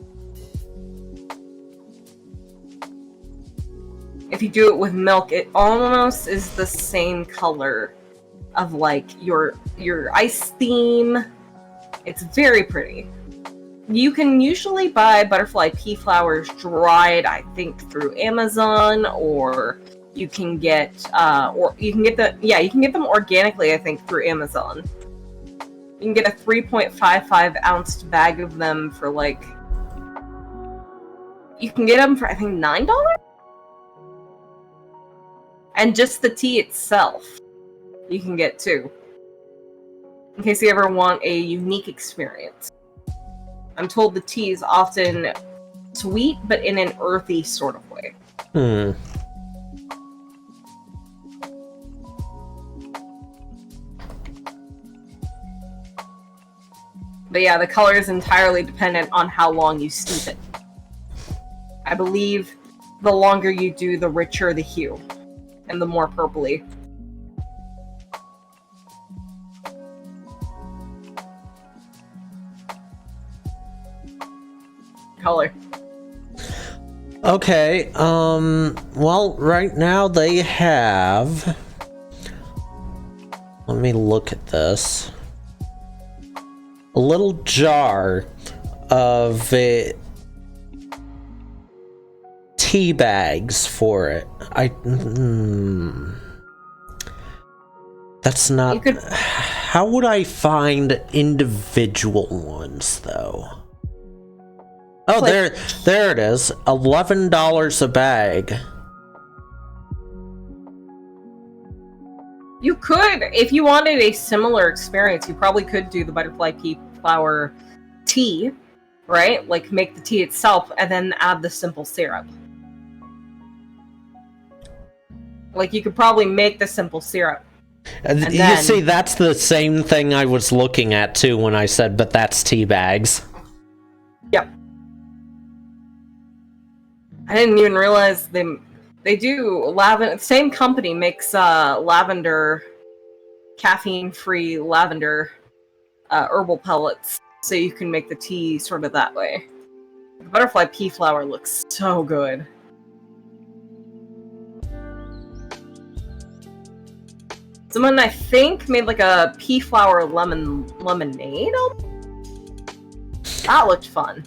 S2: If you do it with milk, it almost is the same color of like your ice theme. It's very pretty. You can usually buy butterfly pea flowers dried, I think, through Amazon, or you can get you can get them organically, I think, through Amazon. You can get a 3.55 ounce bag of them for like, you can get them for I think $9. And just the tea itself, you can get too. In case you ever want a unique experience. I'm told the tea is often sweet, but in an earthy sort of way. But yeah, the color is entirely dependent on how long you steep it. I believe the longer you do, the richer the hue. And the more purpley. Color.
S1: Okay, well, right now they have... Let me look at this. A little jar of tea bags for it. That's not... How would I find individual ones, though? Oh, there it is. $11 a bag.
S2: You could, if you wanted a similar experience, you probably could do the butterfly pea flower tea, right? Like make the tea itself and then add the simple syrup. Like, you could probably make the simple syrup.
S1: You see, that's the same thing I was looking at, too, when I said, but that's tea bags.
S2: Yep. I didn't even realize they do lavender. The same company makes lavender, caffeine-free lavender herbal pellets, so you can make the tea sort of that way. The butterfly pea flower looks so good. Someone, I think, made like a pea flower lemonade. That looked fun.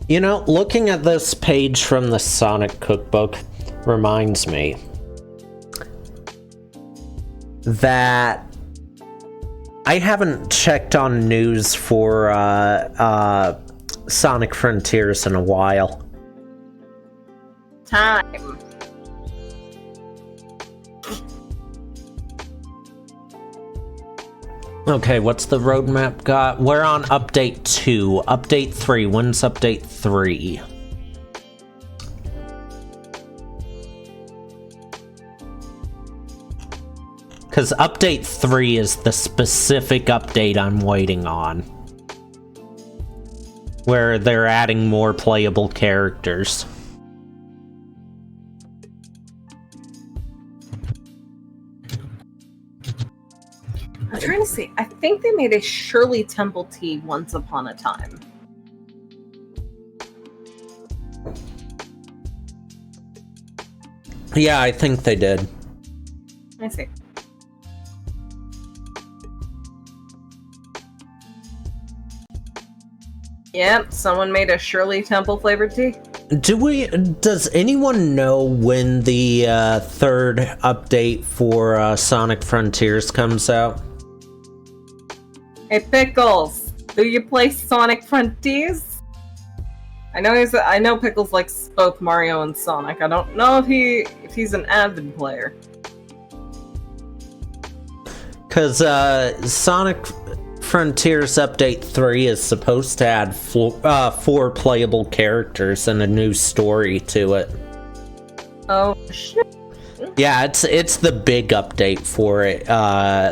S1: You know, looking at this page from the Sonic Cookbook reminds me that I haven't checked on news for Sonic Frontiers in a while.
S2: Time.
S1: Okay, what's the roadmap got? We're on update 2. Update 3. When's update 3? Because update 3 is the specific update I'm waiting on. Where they're adding more playable characters.
S2: I'm trying to see. I think they made a Shirley Temple tea once upon a time.
S1: Yeah, I think they did.
S2: I see. Yep, someone made a Shirley Temple flavored tea.
S1: Does anyone know when the third update for Sonic Frontiers comes out?
S2: Hey Pickles, do you play Sonic Frontiers? I know Pickles likes both Mario and Sonic. I don't know if he's an avid player.
S1: Cause Sonic Frontiers Update 3 is supposed to add 4 playable characters and a new story to it.
S2: Oh shit.
S1: Yeah, it's the big update for it,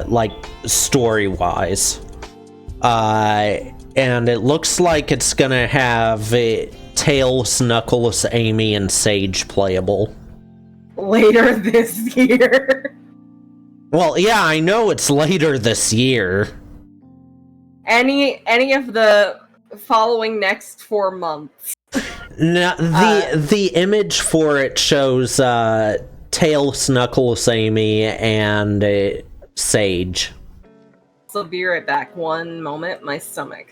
S1: like story-wise. And it looks like it's gonna have Tails, Knuckles, Amy, and Sage playable.
S2: Later this year.
S1: Well, yeah, I know it's later this year.
S2: Any of the following next 4 months.
S1: No, the image for it shows Tails, Knuckles, Amy, and Sage.
S2: So be right back. One moment, my stomach.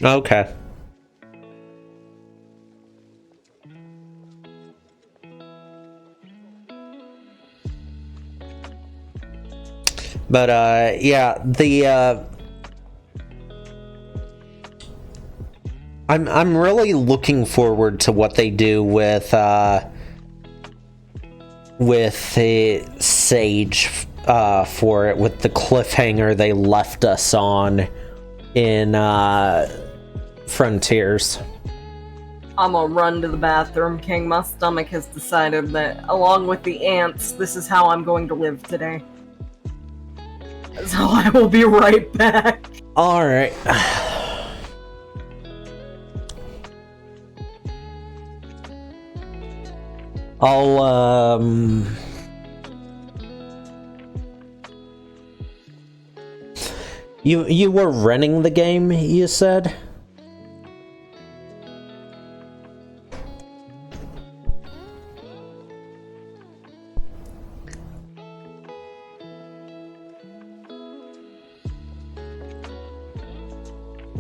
S1: Okay. But yeah, I'm really looking forward to what they do with Sage for it, with the cliffhanger they left us on in Frontiers.
S2: I'm gonna run to the bathroom, King. My stomach has decided that, along with the ants, this is how I'm going to live today. So I will be right back.
S1: Alright. You were renting the game, you said?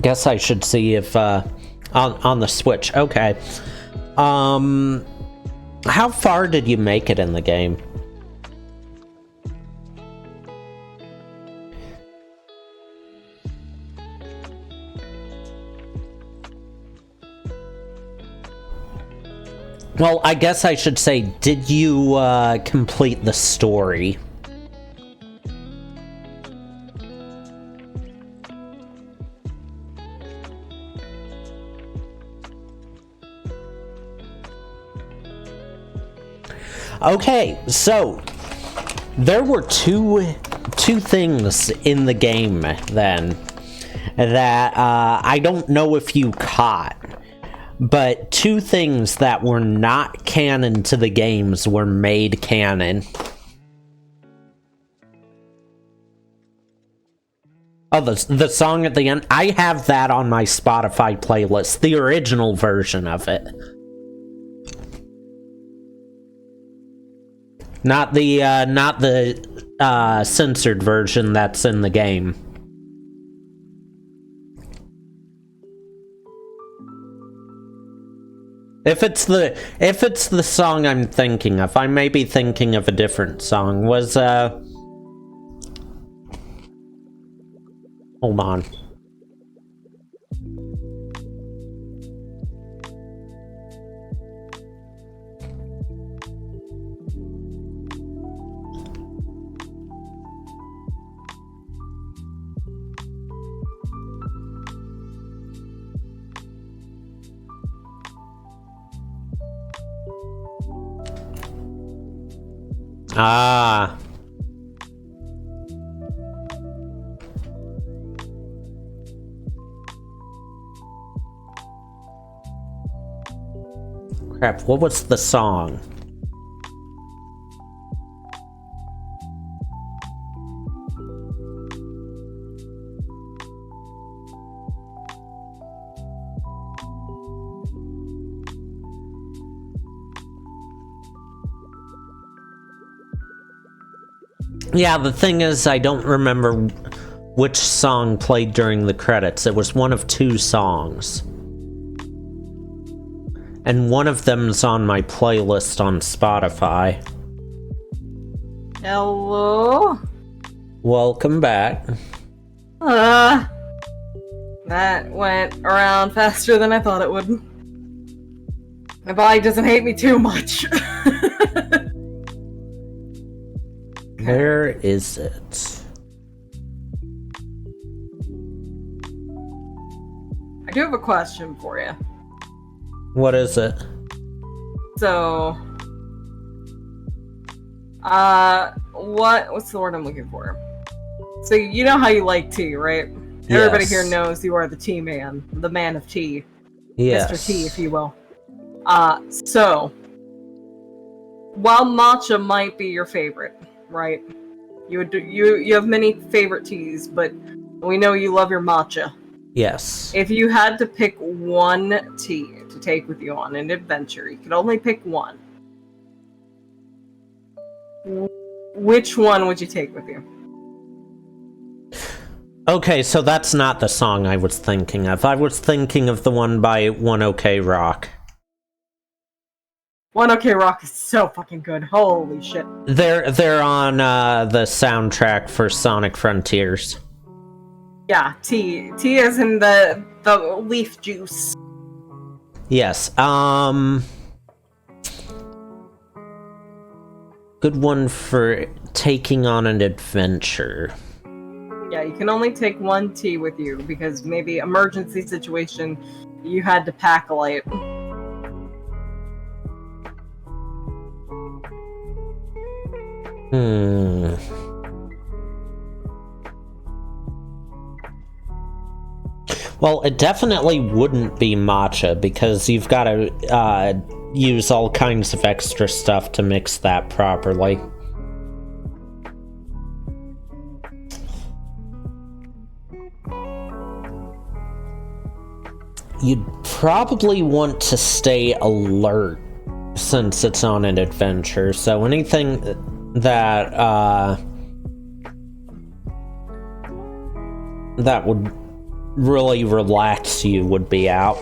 S1: Guess I should see if on the Switch. Okay. How far did you make it in the game? Well, I guess I should say, did you complete the story? Okay, so there were two things in the game then that I don't know if you caught, but 2 things that were not canon to the games were made canon. Oh, the song at the end, I have that on my Spotify playlist, the original version of it. Not the censored version that's in the game. If it's the song I'm thinking of, I may be thinking of a different song. Hold on. Ah. Crap, what was the song? Yeah, the thing is, I don't remember which song played during the credits. It was one of two songs. And one of them's on my playlist on Spotify.
S2: Hello?
S1: Welcome back.
S2: That went around faster than I thought it would. My body doesn't hate me too much.
S1: Where is it?
S2: I do have a question for you.
S1: What is it?
S2: So, what's the word I'm looking for? So you know how you like tea, right?
S1: Yes.
S2: Everybody here knows you are the tea man, the man of tea.
S1: Yes.
S2: Mr. T, if you will. So, while matcha might be your favorite, right? You have many favorite teas, but we know you love your matcha.
S1: Yes.
S2: If you had to pick one tea to take with you on an adventure, you could only pick one. Which one would you take with you?
S1: Okay, so that's not the song I was thinking of. I was thinking of the one by One OK Rock.
S2: One OK Rock is so fucking good. Holy shit.
S1: They're on the soundtrack for Sonic Frontiers.
S2: Yeah, tea. Tea is in the leaf juice.
S1: Yes. Good one for taking on an adventure.
S2: Yeah, you can only take one tea with you because maybe emergency situation, you had to pack a light.
S1: Well, it definitely wouldn't be matcha because you've got to use all kinds of extra stuff to mix that properly. You'd probably want to stay alert since it's on an adventure, so anything that that would really relax you would be out.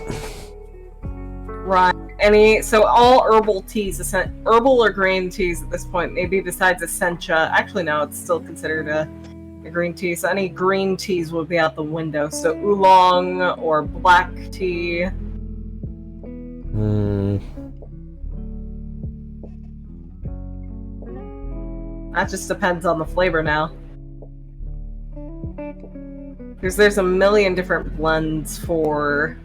S2: Right. So all herbal teas, herbal or green teas at this point, maybe besides Essentia. Actually, no, it's still considered a green tea. So any green teas would be out the window. So oolong or black tea. That just depends on the flavor now. Because there's a million different blends for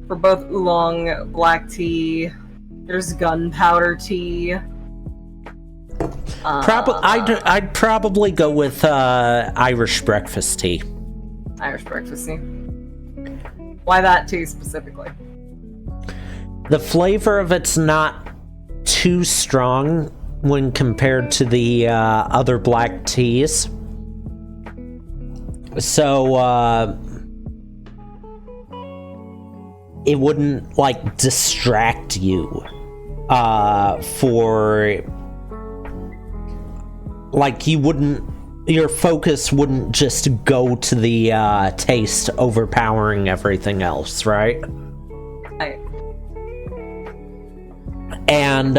S2: both oolong, black tea. There's gunpowder tea.
S1: I'd probably go with Irish breakfast tea.
S2: Irish breakfast tea. Why that tea specifically?
S1: The flavor of it's not too strong when compared to the other black teas. So, it wouldn't, like, distract you, like, your focus wouldn't just go to the, taste overpowering everything else, right?
S2: Right.
S1: And,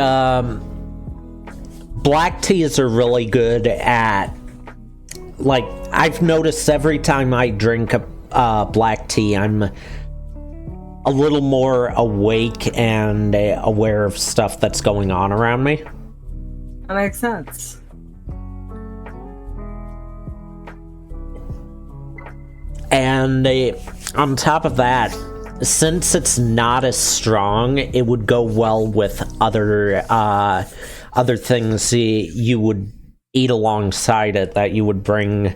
S1: black teas are really good at, like, I've noticed every time I drink a black tea, I'm a little more awake and aware of stuff that's going on around me.
S2: That makes sense.
S1: And on top of that, since it's not as strong, it would go well with other other things you would eat alongside it that you would bring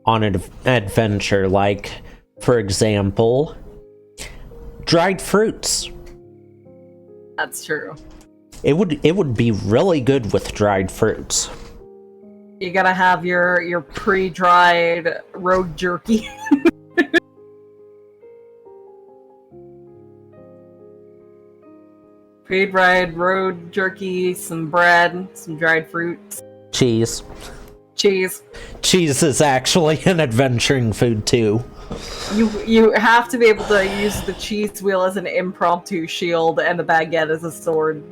S1: on an adventure, like, for example, dried fruits.
S2: That's true.
S1: It would be really good with dried fruits.
S2: You gotta have your pre-dried road jerky. Pre-dried road jerky, some bread, some dried fruits.
S1: Cheese.
S2: Cheese.
S1: Cheese is actually an adventuring food too.
S2: You have to be able to use the cheese wheel as an impromptu shield and the baguette as a sword.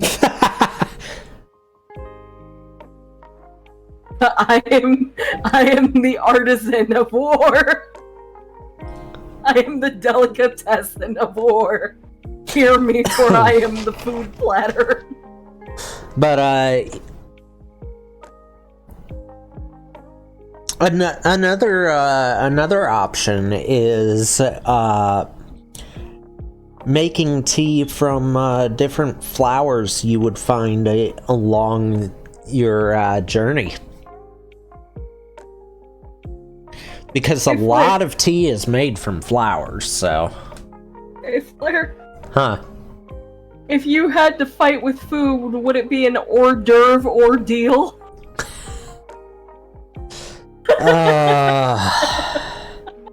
S2: I am the artisan of war. I am the delicatessen of war. Hear me, for I am the food platter.
S1: But another option is making tea from different flowers you would find along your journey. Because a lot of tea is made from flowers, so...
S2: Hey, Flair.
S1: Huh.
S2: If you had to fight with food, would it be an hors d'oeuvre ordeal?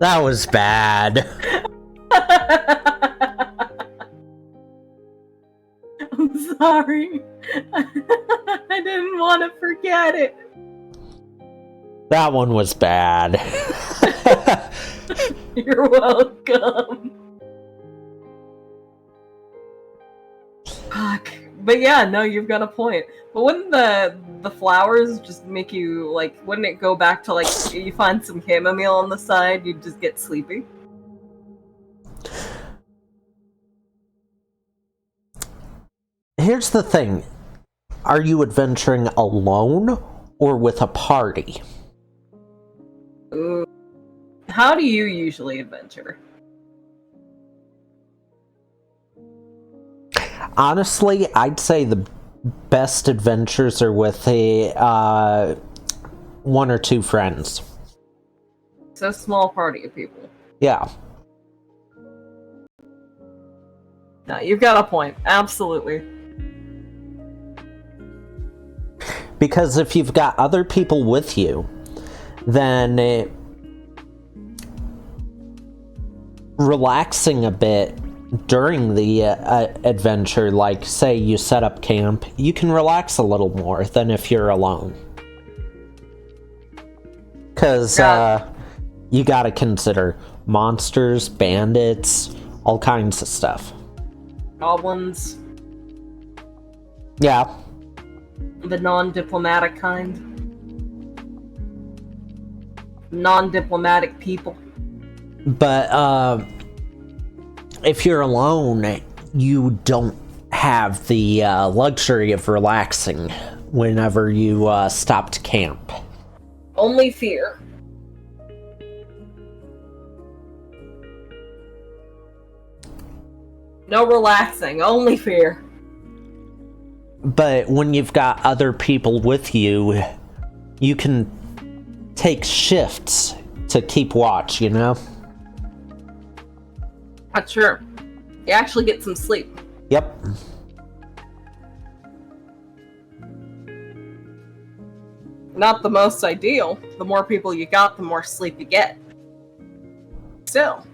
S1: That was bad.
S2: I'm sorry. I didn't want to forget it.
S1: That one was bad.
S2: You're welcome. Fuck. But yeah, no, you've got a point. But wouldn't the flowers just make you, like, wouldn't it go back to, like, you find some chamomile on the side, you'd just get sleepy?
S1: Here's the thing. Are you adventuring alone or with a party?
S2: Ooh. How do you usually adventure?
S1: Honestly, I'd say the best adventures are with one or two friends.
S2: So small party of people.
S1: Yeah.
S2: No, you've got a point. Absolutely.
S1: Because if you've got other people with you, then relaxing a bit during the adventure, like say you set up camp, you can relax a little more than if you're alone. Because you gotta consider monsters, bandits, all kinds of stuff.
S2: Goblins.
S1: Yeah.
S2: The non-diplomatic kind. Non-diplomatic people.
S1: But if you're alone, you don't have the luxury of relaxing whenever you stop to camp.
S2: Only fear. No relaxing, only fear.
S1: But when you've got other people with you, you can take shifts to keep watch, you know?
S2: That's true. You actually get some sleep.
S1: Yep.
S2: Not the most ideal. The more people you got, the more sleep you get. Still,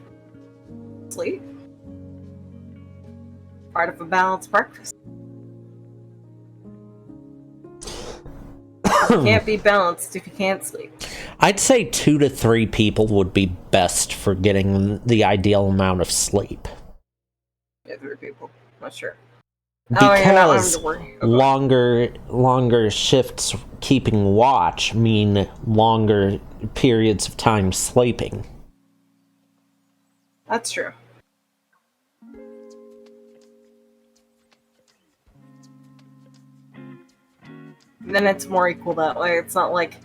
S2: sleep. Part of a balanced breakfast. You can't be balanced if you can't sleep.
S1: I'd say 2 to 3 people would be best for getting the ideal amount of sleep.
S2: Yeah, 3 people. Not sure.
S1: Because
S2: to worry. Okay.
S1: longer shifts keeping watch mean longer periods of time sleeping.
S2: That's true. Then it's more equal that way. It's not like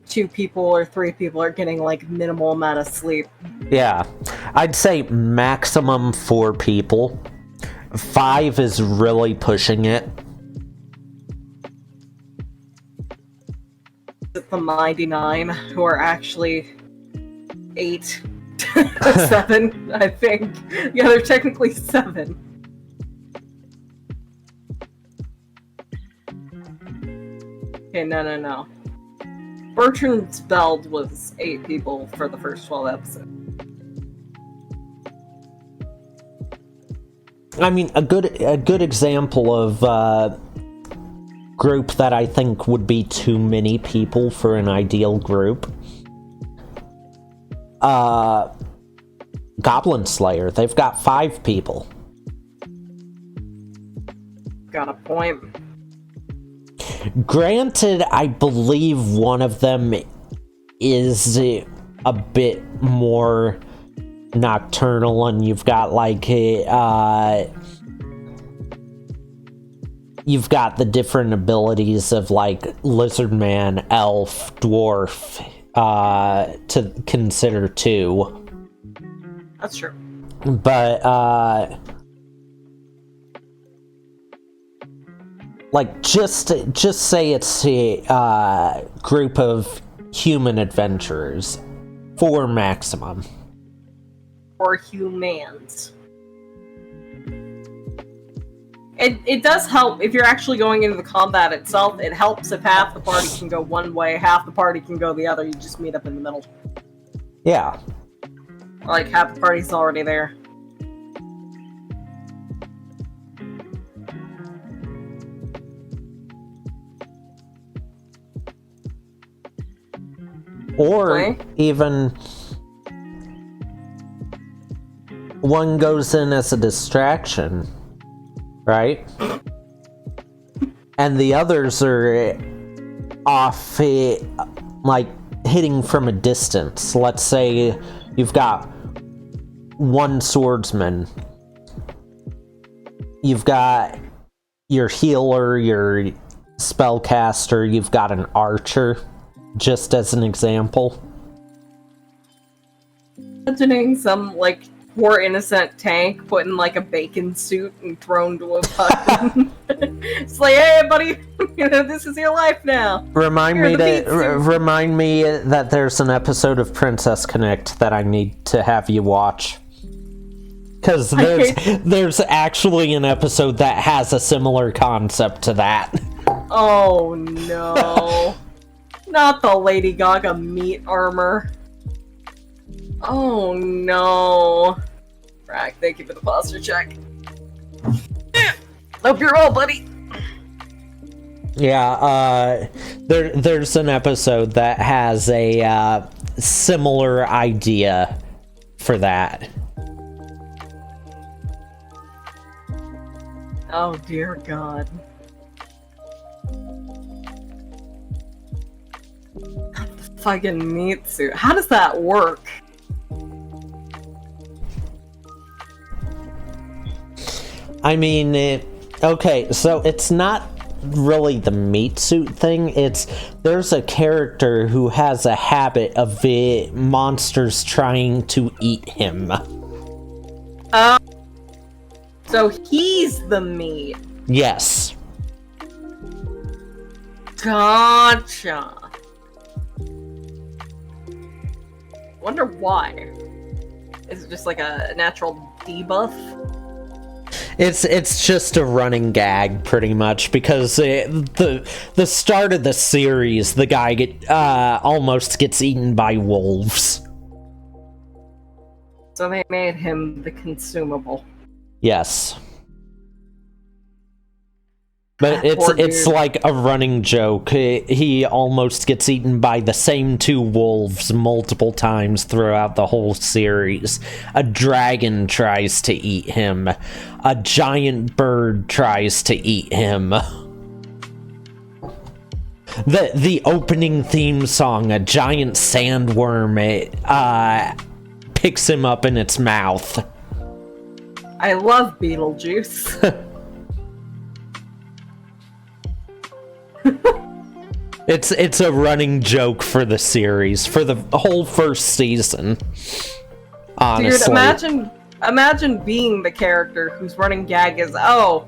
S2: 2 people or 3 people are getting like minimal amount of sleep.
S1: Yeah, I'd say maximum 4 people. 5 is really pushing it.
S2: the 99 who are actually 8 7, I think. Yeah, they're technically 7. Okay, no. Bertrand's Beld was 8 people for the first 12 episodes.
S1: I mean, a good example of group that I think would be too many people for an ideal group. Goblin Slayer. They've got 5 people.
S2: Got a point.
S1: Granted, I believe one of them is a bit more nocturnal, and you've got like you've got the different abilities of like lizard man, elf, dwarf to consider too.
S2: That's true.
S1: But like just say it's a group of human adventurers, 4 maximum.
S2: Or humans. It does help if you're actually going into the combat itself. It helps if half the party can go one way, half the party can go the other. You just meet up in the middle.
S1: Yeah.
S2: Like half the party's already there.
S1: Or
S2: Okay.
S1: even one goes in as a distraction, right? And the others are off, like, hitting from a distance. Let's say you've got one swordsman. You've got your healer, your spellcaster, you've got an archer, just as an example.
S2: Imagining some, like, poor innocent tank put in, like, a bacon suit and thrown to a fucking... It's like, hey, buddy, you know, this is your life now.
S1: Remind
S2: You're
S1: me
S2: the beat suit.
S1: remind me that there's an episode of Princess Connect that I need to have you watch. Because there's actually an episode that has a similar concept to that.
S2: Oh, no. Not the Lady Gaga meat armor. Oh, no. Rack, thank you for the posture check. Hope you're well, buddy.
S1: Yeah, there's an episode that has a similar idea for that.
S2: Oh, dear God. Fucking meat suit. How does that work?
S1: I mean, okay, so it's not really the meat suit thing. There's a character who has a habit of monsters trying to eat him.
S2: So he's the meat.
S1: Yes.
S2: Gotcha. Wonder why. Is it just like a natural debuff?
S1: It's just a running gag, pretty much, because the start of the series, the guy almost gets eaten by wolves.
S2: So they made him the consumable.
S1: Yes. But
S2: That poor
S1: it's
S2: dude.
S1: like a running joke. He almost gets eaten by the same 2 wolves multiple times throughout the whole series. A dragon tries to eat him. A giant bird tries to eat him. The opening theme song, a giant sandworm, picks him up in its mouth.
S2: I love Beetlejuice.
S1: It's a running joke for the series, for the whole first season. Honestly.
S2: Dude, imagine being the character whose running gag is, oh,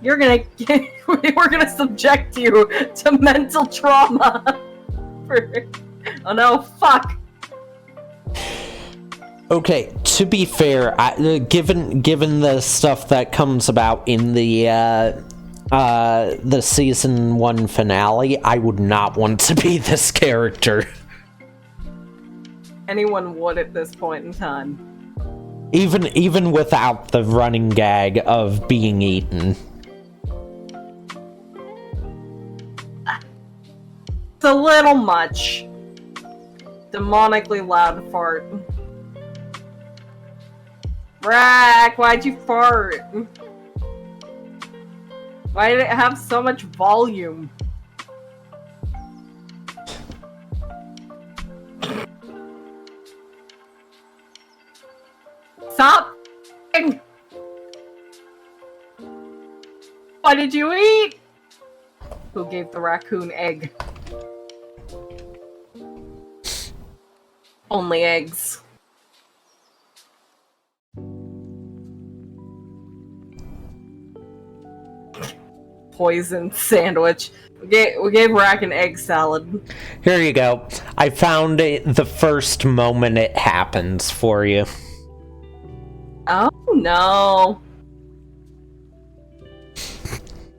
S2: we're gonna subject you to mental trauma Oh no, fuck!
S1: Okay, to be fair, given the stuff that comes about in the season 1 finale, I would not want to be this character.
S2: Anyone would at this point in time.
S1: Even without the running gag of being eaten.
S2: It's a little much. Demonically loud fart. Rack, why'd you fart? Why did it have so much volume? Stop! What did you eat? Who gave the raccoon egg? Only eggs. Poison sandwich. We gave Rack an egg salad.
S1: Here you go. I found it the first moment it happens for you.
S2: Oh no.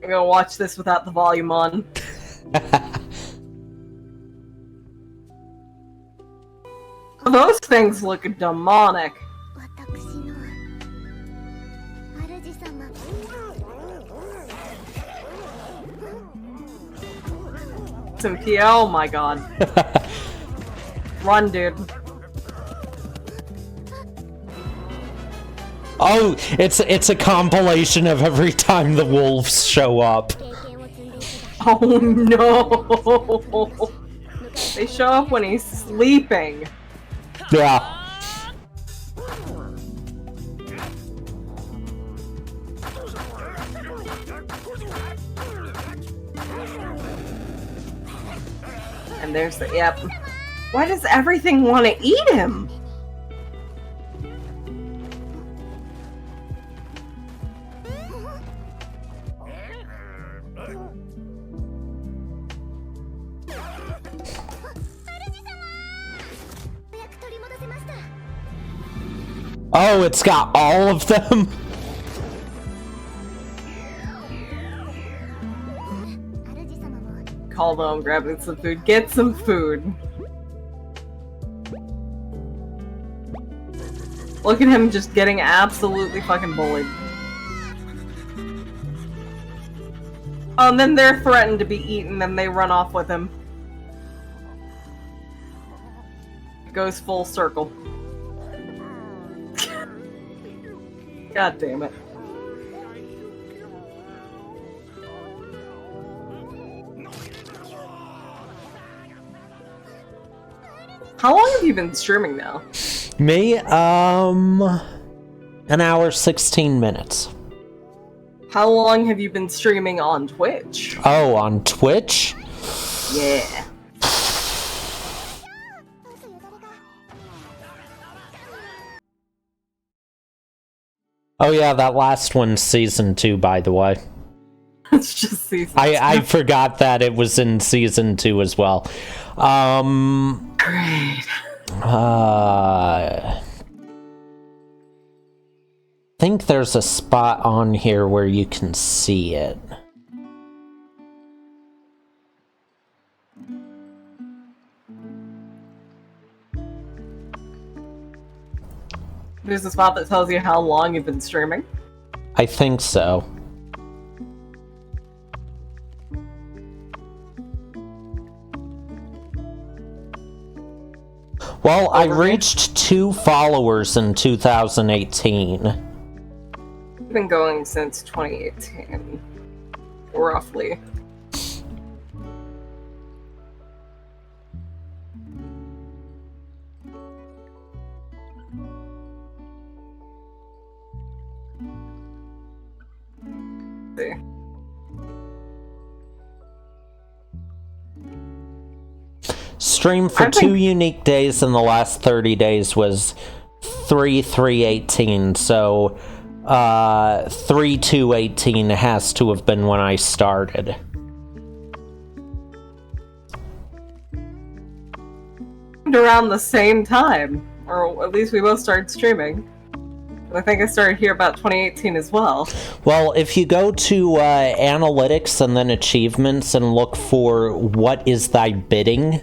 S2: I'm gonna watch this without the volume on. Those things look demonic. SymPhoniaVT, oh my god. Run, dude.
S1: Oh, it's a compilation of every time the wolves show up.
S2: Oh no! They show up when he's sleeping.
S1: Yeah.
S2: And there's the, yep. Why does everything want to eat him?
S1: Oh, it's got all of them?
S2: Call them, grabbing some food. Get some food. Look at him just getting absolutely fucking bullied. Oh, and then they're threatened to be eaten, and they run off with him. It goes full circle. God damn it. How long have you been streaming now?
S1: Me, an hour, 16 minutes.
S2: How long have you been streaming on Twitch?
S1: Oh, on Twitch?
S2: Yeah.
S1: Oh yeah, that last one's season 2, by the way.
S2: It's just season
S1: I forgot that it was in season 2 as well.
S2: Great.
S1: I think there's a spot on here where you can see it.
S2: There's a spot that tells you how long you've been streaming.
S1: I think so. Well, I reached 2 followers in 2018.
S2: I've been going since 2018. Roughly. See.
S1: Stream for 2 unique days in the last 30 days was 3/3/18, so 3/2/18 has to have been when I started.
S2: around the same time, or at least we both started streaming. I think I started here about 2018 as well.
S1: Well, if you go to analytics and then achievements and look for what is thy bidding,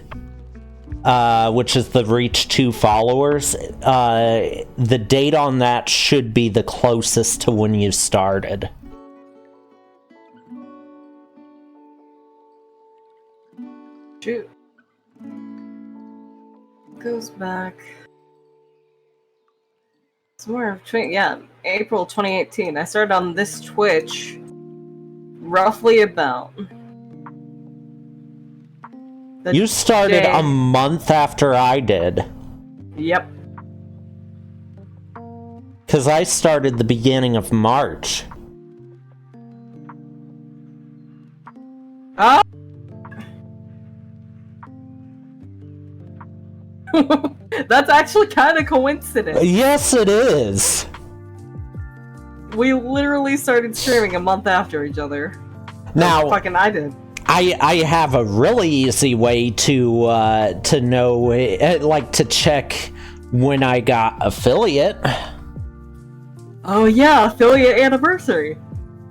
S1: which is the reach 2 followers, the date on that should be the closest to when you started.
S2: Shoot. Goes back somewhere between, yeah, April 2018. I started on this Twitch roughly about
S1: You started a month after I did.
S2: Yep.
S1: Because I started the beginning of March.
S2: Oh! That's actually kind of coincidence.
S1: Yes, it is.
S2: We literally started streaming a month after each other.
S1: Now,
S2: fucking I did.
S1: I have a really easy way to know, like, to check when I got affiliate.
S2: Oh yeah, affiliate anniversary.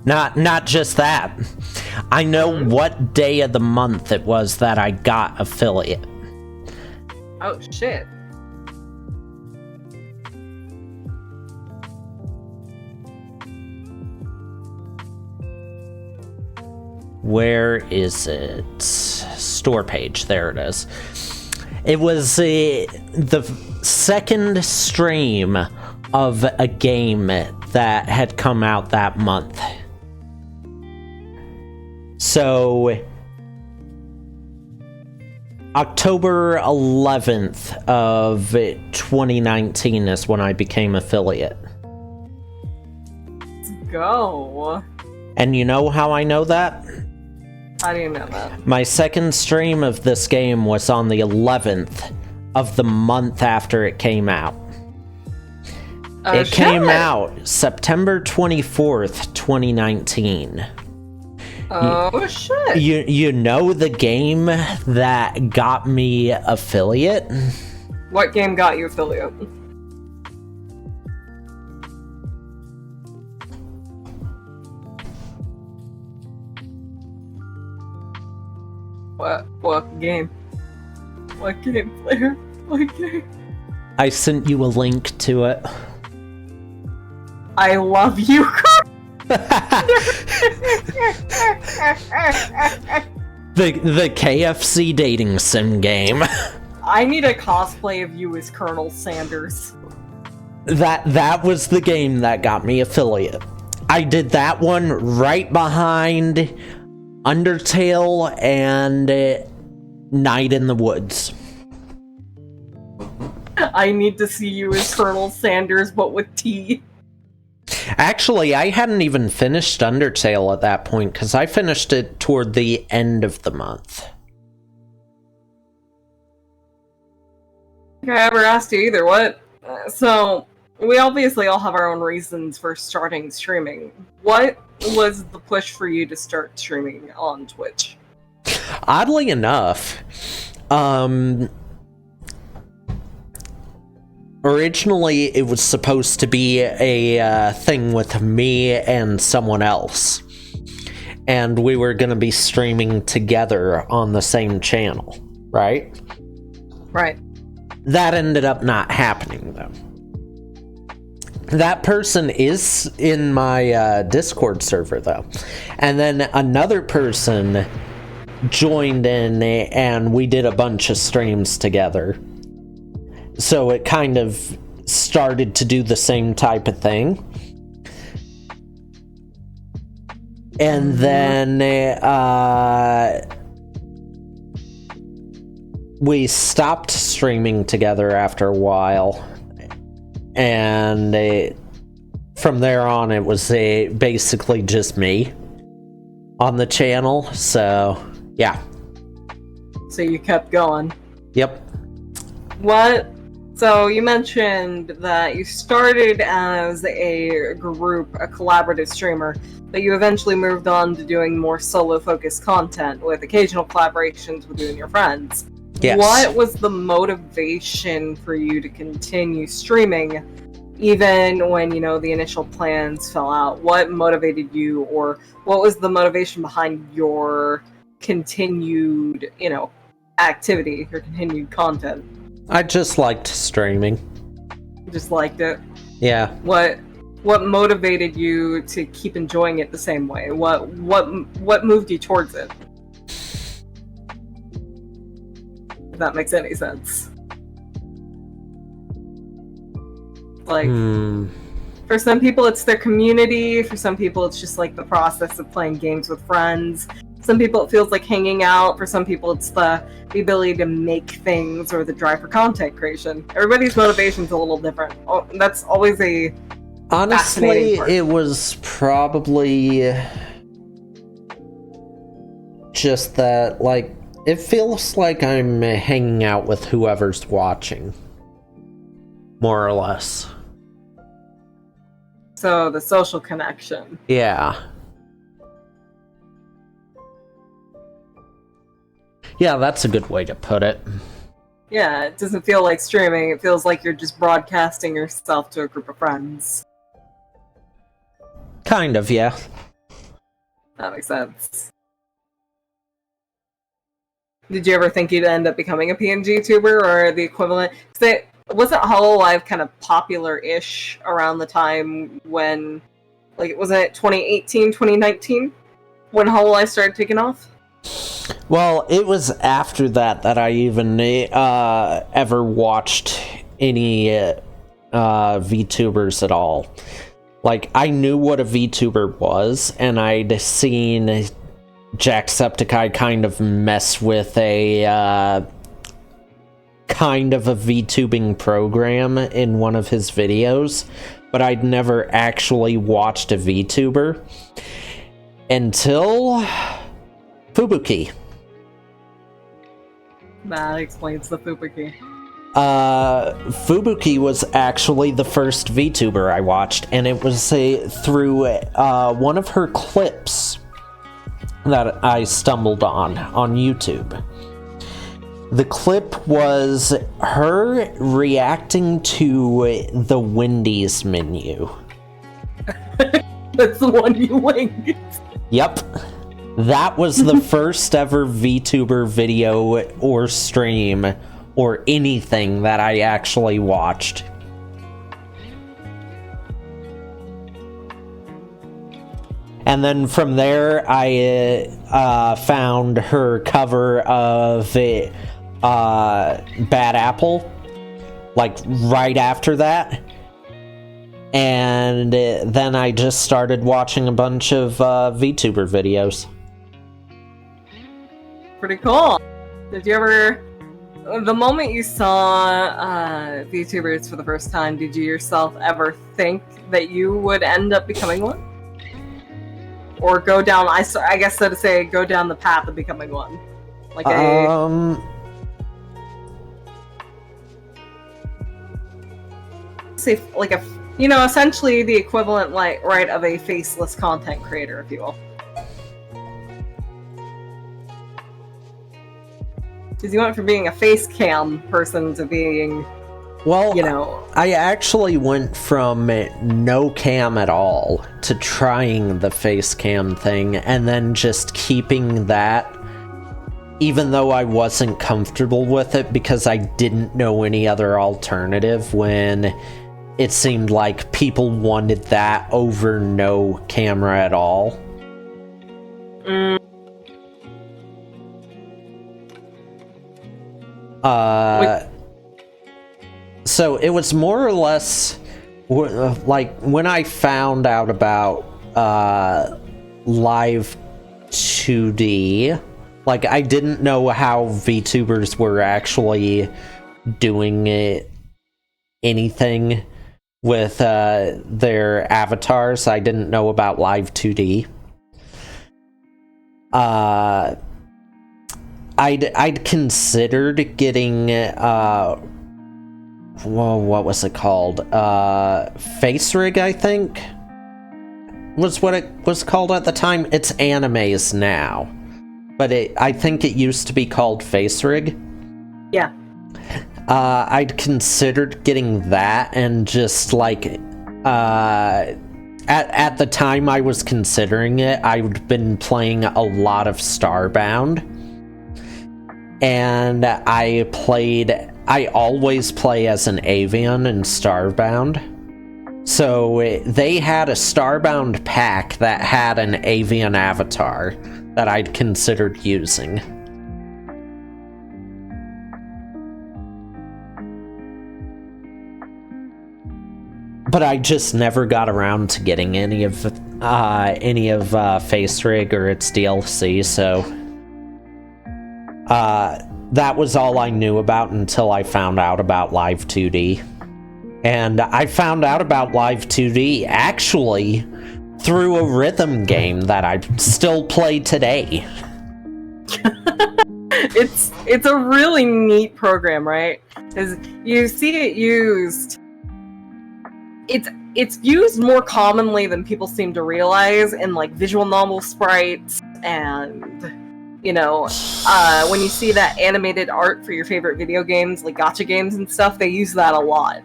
S1: Not just that. I know what day of the month it was that I got affiliate.
S2: Oh shit.
S1: Where is it? Store page. There it is. It was the second stream of a game that had come out that month. So October 11th of 2019 is when I became affiliate.
S2: Let's go.
S1: And you know how I know that?
S2: How do you know that?
S1: My second stream of this game was on the 11th of the month after it came out.
S2: Oh,
S1: it came out September 24th, 2019.
S2: Oh shit.
S1: You know the game that got me affiliate?
S2: What game got you affiliate? What game? What game, player? What game?
S1: I sent you a link to it.
S2: I love you.
S1: The KFC dating sim game.
S2: I need a cosplay of you as Colonel Sanders.
S1: That was the game that got me affiliate. I did that one right behind Undertale and Night in the Woods.
S2: I need to see you as Colonel Sanders, but with tea.
S1: Actually, I hadn't even finished Undertale at that point, because I finished it toward the end of the month.
S2: I ever asked you either. What? So, we obviously all have our own reasons for starting streaming. What was the push for you to start streaming on Twitch?
S1: Oddly enough, originally it was supposed to be a thing with me and someone else. And we were going to be streaming together on the same channel, right?
S2: Right.
S1: That ended up not happening, though. That person is in my Discord server, though. And then another person joined in, and we did a bunch of streams together. So it kind of started to do the same type of thing. And then we stopped streaming together after a while. And from there on, it was basically just me on the channel. So, yeah.
S2: So you kept going.
S1: Yep.
S2: What? So you mentioned that you started as a group, a collaborative streamer, but you eventually moved on to doing more solo-focused content with occasional collaborations with you and your friends.
S1: Yes.
S2: What was the motivation for you to continue streaming, even when, the initial plans fell out? What motivated you, or what was the motivation behind your continued, activity, your continued content?
S1: I just liked streaming.
S2: Just liked it.
S1: Yeah.
S2: What motivated you to keep enjoying it the same way? What moved you towards it? If that makes any sense. Like, for some people it's their community, for some people it's just like the process of playing games with friends. Some people it feels like hanging out, for some people it's the ability to make things or the drive for content creation. Everybody's motivation's a little different. That's always a
S1: Honestly,
S2: part.
S1: it was probably just that, like, it feels like I'm hanging out with whoever's watching, more or less.
S2: So the social connection.
S1: Yeah. Yeah, that's a good way to put it.
S2: Yeah, it doesn't feel like streaming. It feels like you're just broadcasting yourself to a group of friends.
S1: Kind of, yeah.
S2: That makes sense. Did you ever think you'd end up becoming a PNG tuber or the equivalent? Wasn't Hololive kind of popular-ish around the time when, like, wasn't it 2018, 2019 when Hololive started taking off?
S1: Well, it was after that I even ever watched any VTubers at all. Like, I knew what a VTuber was, and I'd seen Jacksepticeye kind of mess with a kind of a VTubing program in one of his videos, but I'd never actually watched a VTuber until Fubuki.
S2: That explains the Fubuki.
S1: Fubuki was actually the first VTuber I watched, and it was through one of her clips that I stumbled on YouTube. The clip was her reacting to the Wendy's menu.
S2: That's the one you linked.
S1: Yep. That was the first ever VTuber video or stream or anything that I actually watched. And then from there, I found her cover of Bad Apple, like right after that. And then I just started watching a bunch of VTuber videos.
S2: Pretty cool. Did you ever, the moment you saw VTubers for the first time, did you yourself ever think that you would end up becoming one? Or go down, I guess so to say, go down the path of becoming one? Like say, like a, essentially the equivalent, like, right, of a faceless content creator, if you will. Because you went from being a face cam person to being,
S1: well, I actually went from no cam at all to trying the face cam thing, and then just keeping that, even though I wasn't comfortable with it because I didn't know any other alternative, when it seemed like people wanted that over no camera at all. So it was more or less like when I found out about Live 2D, like, I didn't know how VTubers were actually doing anything with their avatars. I didn't know about Live 2D. I'd considered getting what was it called? Face Rig, I think, was what it was called at the time. It's Animes now, but I think it used to be called Face Rig.
S2: Yeah.
S1: I'd considered getting that, and just like at the time I was considering it, I'd been playing a lot of Starbound, and I always play as an avian in Starbound. So they had a Starbound pack that had an avian avatar that I'd considered using. But I just never got around to getting any of Face Rig or its DLC, so that was all I knew about until I found out about Live 2D. And I found out about Live 2D actually through a rhythm game that I still play today.
S2: It's a really neat program, right? Because you see it used. It's used more commonly than people seem to realize in like visual novel sprites, and you know, when you see that animated art for your favorite video games, like gacha games and stuff, they use that a lot.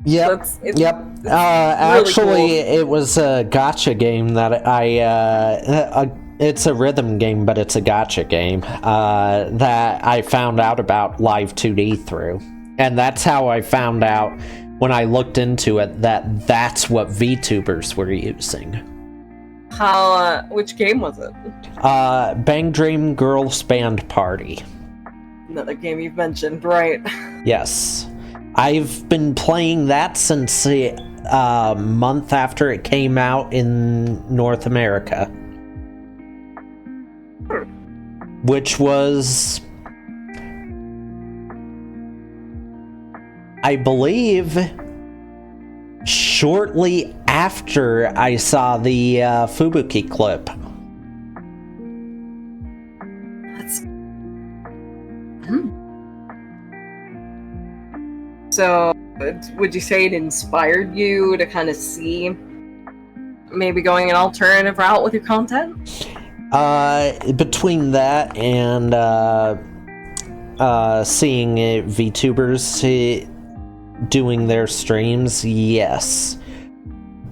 S1: Yep.
S2: So
S1: Yep.
S2: really
S1: Actually,
S2: cool.
S1: it was a gacha game that it's a rhythm game, but it's a gacha game that I found out about Live 2D through, and that's how I found out when I looked into it that's what VTubers were using.
S2: How? Which game was it?
S1: Bang Dream Girls Band Party.
S2: Another game you've mentioned, right?
S1: Yes. I've been playing that since a month after it came out in North America. Which was, I believe, shortly after I saw the Fubuki clip.
S2: That's. So, would you say it inspired you to kind of see maybe going an alternative route with your content?
S1: Between that and seeing VTubers doing their streams, yes.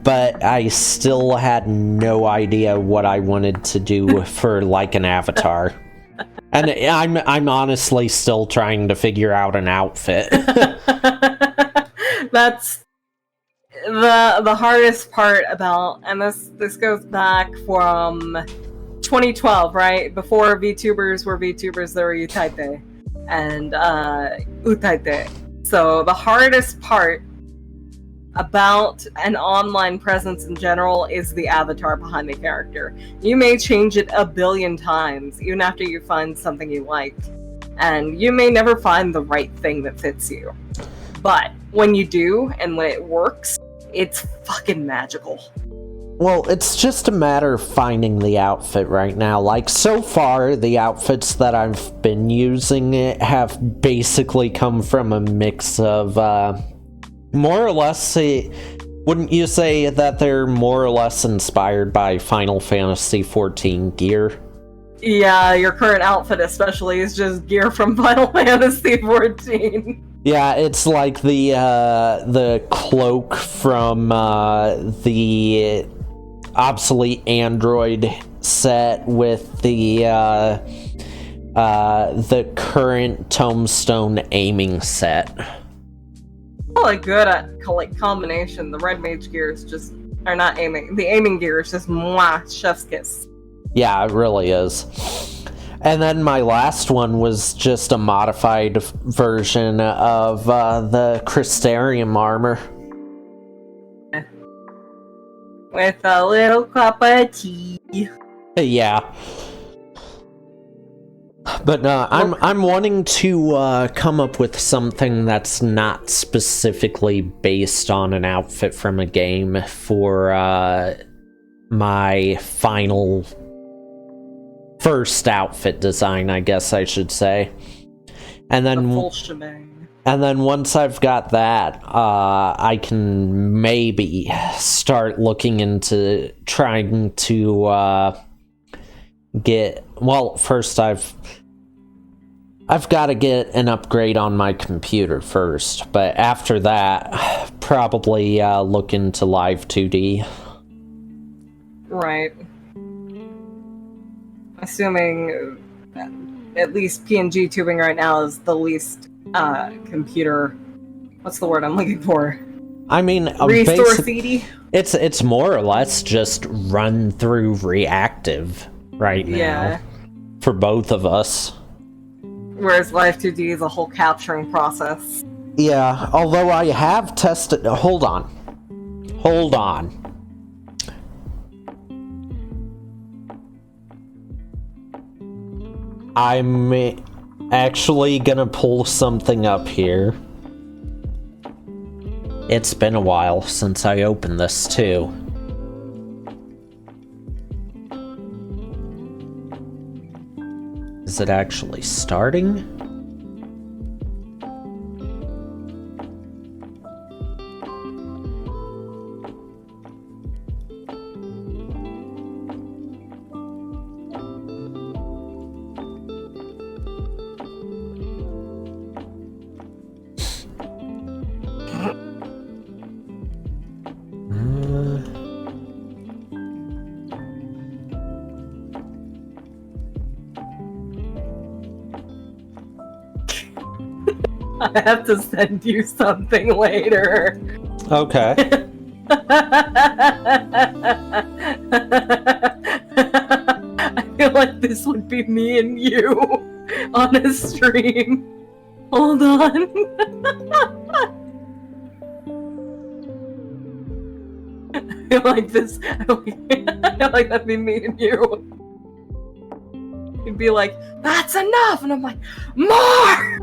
S1: But I still had no idea what I wanted to do for like an avatar. And I'm honestly still trying to figure out an outfit.
S2: That's the hardest part about, and this goes back from 2012, right? Before VTubers were VTubers, there were Utaite and Utaite. So the hardest part about an online presence in general is the avatar behind the character. You may change it a billion times, even after you find something you like, and you may never find the right thing that fits you. But when you do, and when it works, it's fucking magical.
S1: Well, it's just a matter of finding the outfit right now. Like, so far, the outfits that I've been using have basically come from a mix of, more or less, wouldn't you say that they're more or less inspired by Final Fantasy XIV gear?
S2: Yeah, your current outfit especially is just gear from Final Fantasy XIV.
S1: Yeah, it's like the cloak from the obsolete Android set with the current Tombstone aiming set.
S2: Really good at like combination. The red mage gear is just, or not aiming. The aiming gear is just mwah, chef's kiss.
S1: Yeah, it really is. And then my last one was just a modified version of the Crystarium armor.
S2: With a little cup of tea.
S1: Yeah. But I'm wanting to come up with something that's not specifically based on an outfit from a game for my final first outfit design, I guess I should say. And then
S2: the full shebang.
S1: And then once I've got that, I can maybe start looking into trying to get. Well, first I've got to get an upgrade on my computer first, but after that, probably look into Live 2D.
S2: Right. Assuming at least PNG tubing right now is the least computer. What's the word I'm looking for?
S1: I mean,
S2: resource-y.
S1: It's more or less just run through reactive right now for both of us.
S2: Whereas Live 2D is a whole capturing process.
S1: Yeah, although I have tested... Hold on. I'm actually gonna pull something up here. It's been a while since I opened this, too. Is it actually starting?
S2: I have to send you something later.
S1: Okay.
S2: I feel like this would be me and you on a stream. Hold on. I feel like this. I feel like that'd be me and you. You'd be like, "That's enough," and I'm like, "More!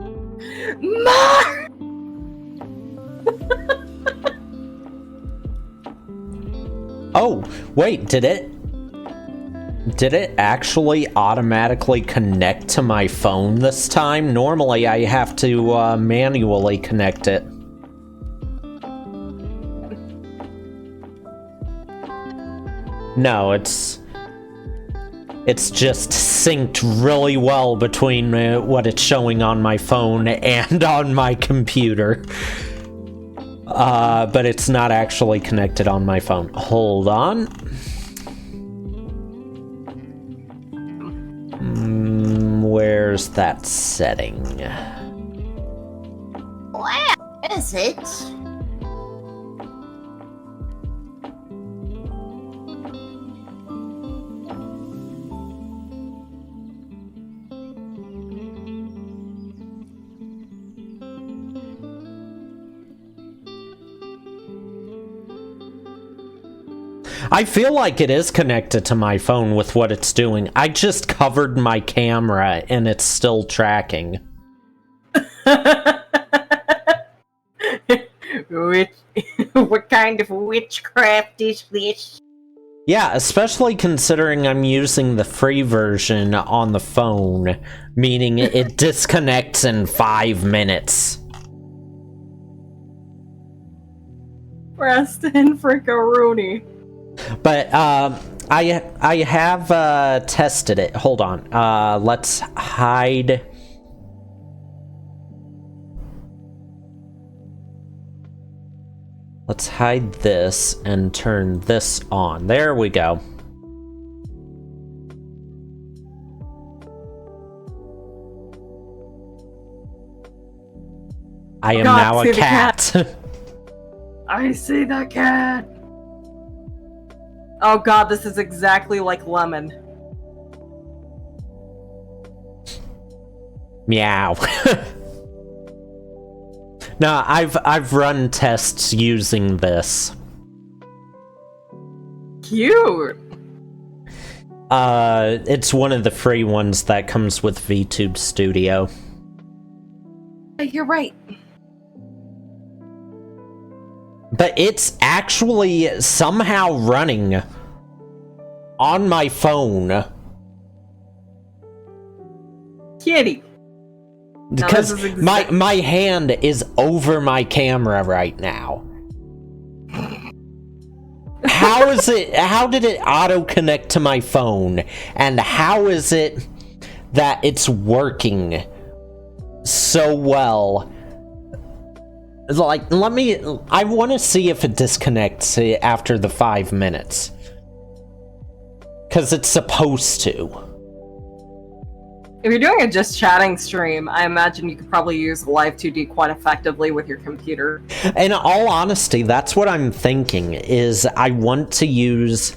S2: More!"
S1: Oh, wait, did it actually automatically connect to my phone this time? Normally I have to manually connect it. No, it's just synced really well between what it's showing on my phone and on my computer. But it's not actually connected on my phone. Hold on. Where's that setting?
S3: Where is it?
S1: I feel like it is connected to my phone with what it's doing. I just covered my camera and it's still tracking.
S2: What kind of witchcraft is this?
S1: Yeah, especially considering I'm using the free version on the phone, meaning it disconnects in 5 minutes.
S2: Preston Frickaroony.
S1: But I have tested it. Hold on. Let's hide. Let's hide this and turn this on. There we go. I am now a cat.
S2: I see the cat. Oh god, this is exactly like Lemon.
S1: Meow. No, I've run tests using this.
S2: Cute.
S1: It's one of the free ones that comes with VTube Studio.
S2: You're right.
S1: But it's actually somehow running on my phone.
S2: Kitty.
S1: Because my hand is over my camera right now. How did it auto connect to my phone? And how is it that it's working so well. Like, I want to see if it disconnects after the 5 minutes. Because it's supposed to.
S2: If you're doing a just chatting stream, I imagine you could probably use Live 2D quite effectively with your computer.
S1: In all honesty, that's what I'm thinking, is I want to use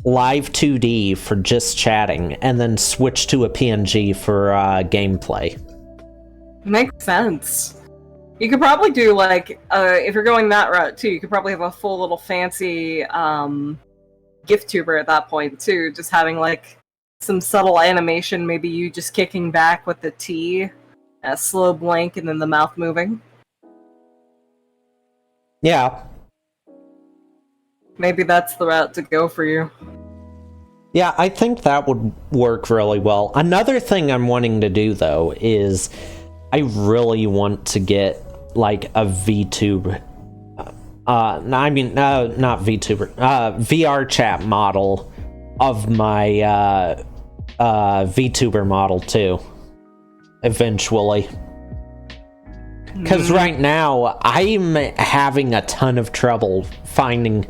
S1: Live 2D for just chatting, and then switch to a PNG for gameplay.
S2: Makes sense. You could probably do, like, if you're going that route, too, you could probably have a full little fancy gift tuber at that point, too, just having, like, some subtle animation, maybe you just kicking back with the T, a slow blink, and then the mouth moving.
S1: Yeah.
S2: Maybe that's the route to go for you.
S1: Yeah, I think that would work really well. Another thing I'm wanting to do, though, is I really want to get, like, a VTuber... not VTuber. VR chat model of my VTuber model too, eventually. Because right now I'm having a ton of trouble finding.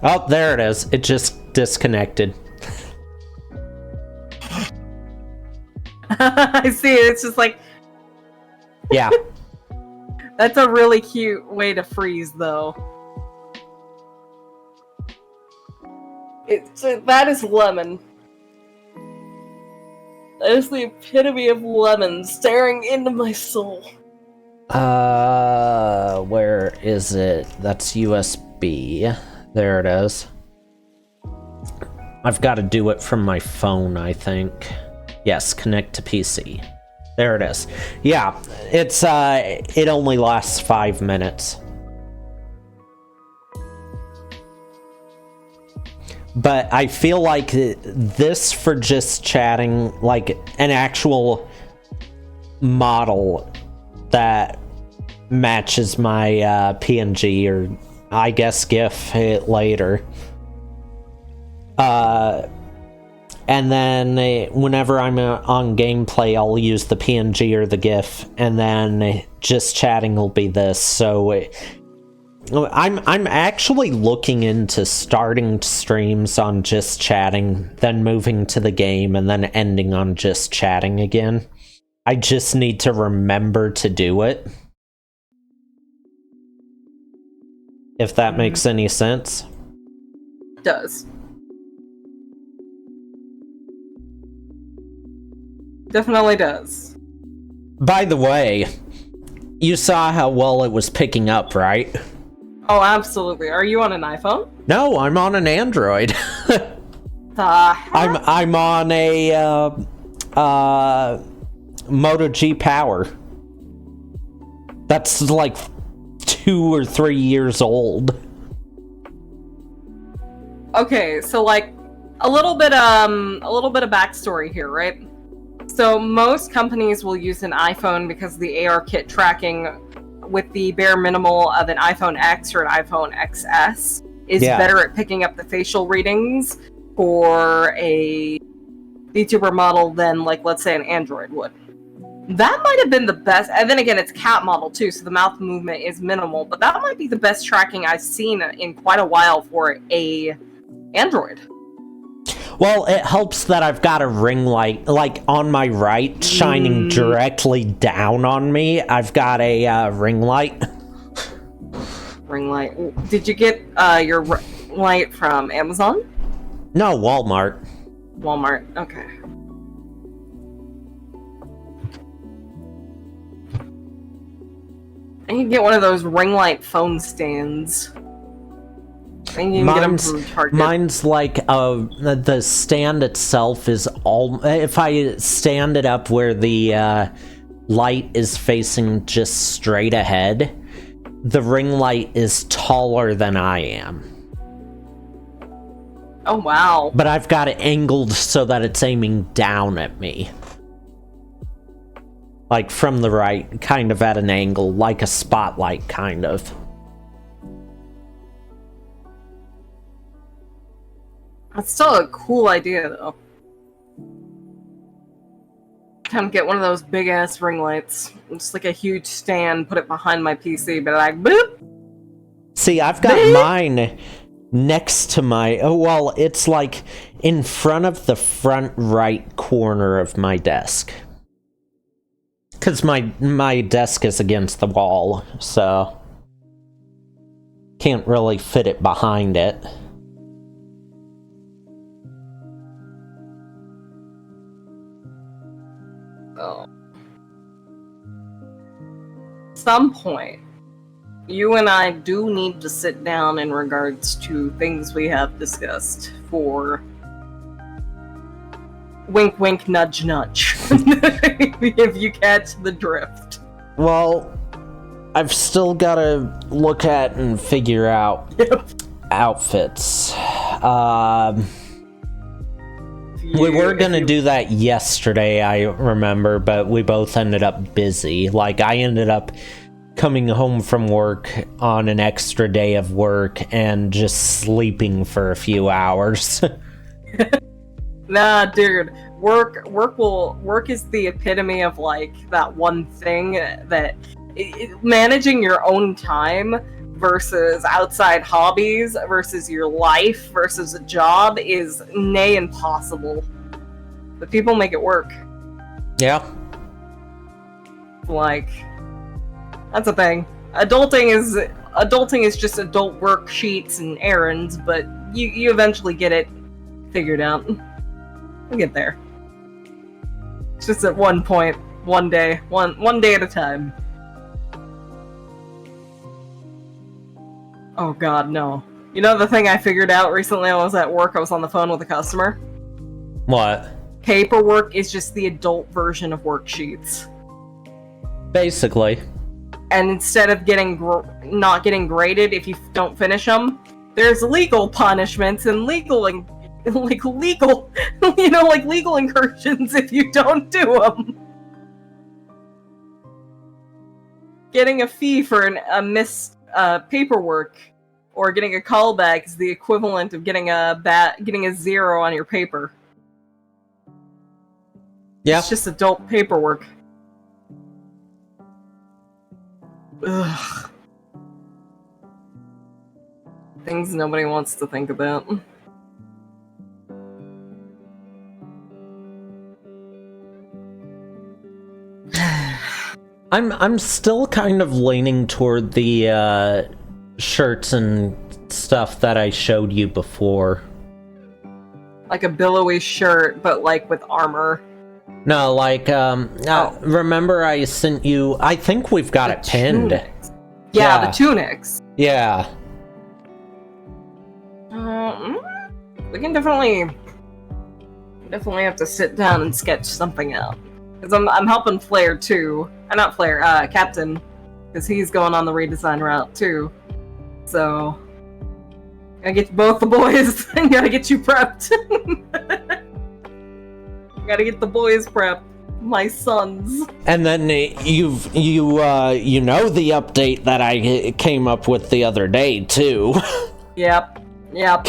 S1: Oh, there it is. It just disconnected.
S2: I see it. It's just like,
S1: Yeah.
S2: that's a really cute way to freeze, though. That is lemon. That is the epitome of lemon staring into my soul.
S1: Where is it? That's USB. There it is. I've got to do it from my phone, I think. Yes, connect to PC. There it is. Yeah, it's it only lasts 5 minutes. But I feel like this for just chatting, like an actual model that matches my PNG or I guess GIF later. And then whenever I'm on gameplay, I'll use the PNG or the GIF, and then just chatting will be this. So I'm actually looking into starting streams on just chatting, then moving to the game, and then ending on just chatting again. I just need to remember to do it. If that makes any sense.
S2: It does. Definitely does.
S1: By the way, you saw how well it was picking up, right?
S2: Oh, absolutely. Are you on an iPhone?
S1: No, I'm on an Android. I'm on a Moto G Power. That's like 2 or 3 years old.
S2: Okay, so like a little bit of backstory here, right? So most companies will use an iPhone because the ARKit tracking with the bare minimal of an iPhone X or an iPhone XS is better at picking up the facial readings for a VTuber model than, like, let's say an Android would. That might have been the best, and then again, it's cat model too, so the mouth movement is minimal, but that might be the best tracking I've seen in quite a while for a Android.
S1: Well, it helps that I've got a ring light, like, on my right, shining directly down on me. I've got a ring light.
S2: Ring light. Did you get your light from Amazon?
S1: No, Walmart.
S2: Walmart, okay. I can get one of those ring light phone stands. And you can get them from Target.
S1: Mine's like the stand itself is all. If I stand it up where the light is facing just straight ahead, the ring light is taller than I am.
S2: Oh wow!
S1: But I've got it angled so that it's aiming down at me. Like from the right, kind of at an angle, like a spotlight, kind of.
S2: That's still a cool idea, though. kind of get one of those big ass ring lights. Just like a huge stand, put it behind my PC, but like, boop!
S1: See, I've got mine next to my... Oh, well, it's like in front of the front right corner of my desk. Because my desk is against the wall, so... Can't really fit it behind it.
S2: Oh. Some point, you and I do need to sit down in regards to things we have discussed for wink wink nudge nudge. If you catch the drift.
S1: Well, I've still gotta look at and figure out outfits. We were gonna do that yesterday, I remember, but we both ended up busy. Like, I ended up coming home from work on an extra day of work and just sleeping for a few hours.
S2: Nah, dude. Work is the epitome of, like, that one thing that... managing your own time versus outside hobbies versus your life versus a job is nay impossible. But people make it work.
S1: Yeah.
S2: Like, that's a thing. Adulting is just adult worksheets and errands, but you eventually get it figured out. We'll get there. It's just at one point, one day at a time. Oh god, no. You know the thing I figured out recently? I was at work, I was on the phone with a customer.
S1: What?
S2: Paperwork is just the adult version of worksheets.
S1: Basically.
S2: And instead of not getting graded if you don't finish them, there's legal punishments and legal incursions if you don't do them. Getting a fee for a missed paperwork or getting a callback is the equivalent of getting a 0 on your paper.
S1: Yeah.
S2: It's just adult paperwork. Ugh. Things nobody wants to think about.
S1: I'm still kind of leaning toward the shirts and stuff that I showed you before.
S2: Like a billowy shirt, but like with armor.
S1: No, like, remember I sent you... I think we've got it pinned.
S2: Tunics. Yeah, the tunics.
S1: Yeah.
S2: We can definitely have to sit down and sketch something out. Because I'm helping Flair too. Not Flair, Captain. Because he's going on the redesign route too. So... gotta get both the boys. Gotta get you prepped. Gotta get the boys prepped. My sons.
S1: And then you know the update that I came up with the other day too.
S2: Yep,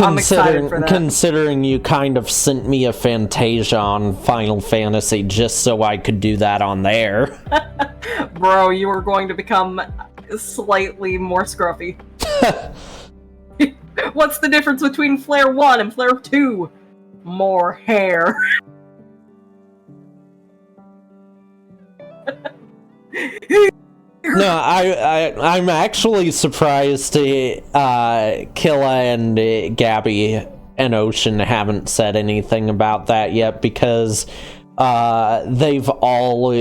S2: I'm excited for that.
S1: Considering you kind of sent me a Fantasia on Final Fantasy just so I could do that on there.
S2: Bro, you are going to become slightly more scruffy. What's the difference between Flare 1 and Flare 2? More hair.
S1: No, I'm actually surprised Killa and Gabby and Ocean haven't said anything about that yet, because they've all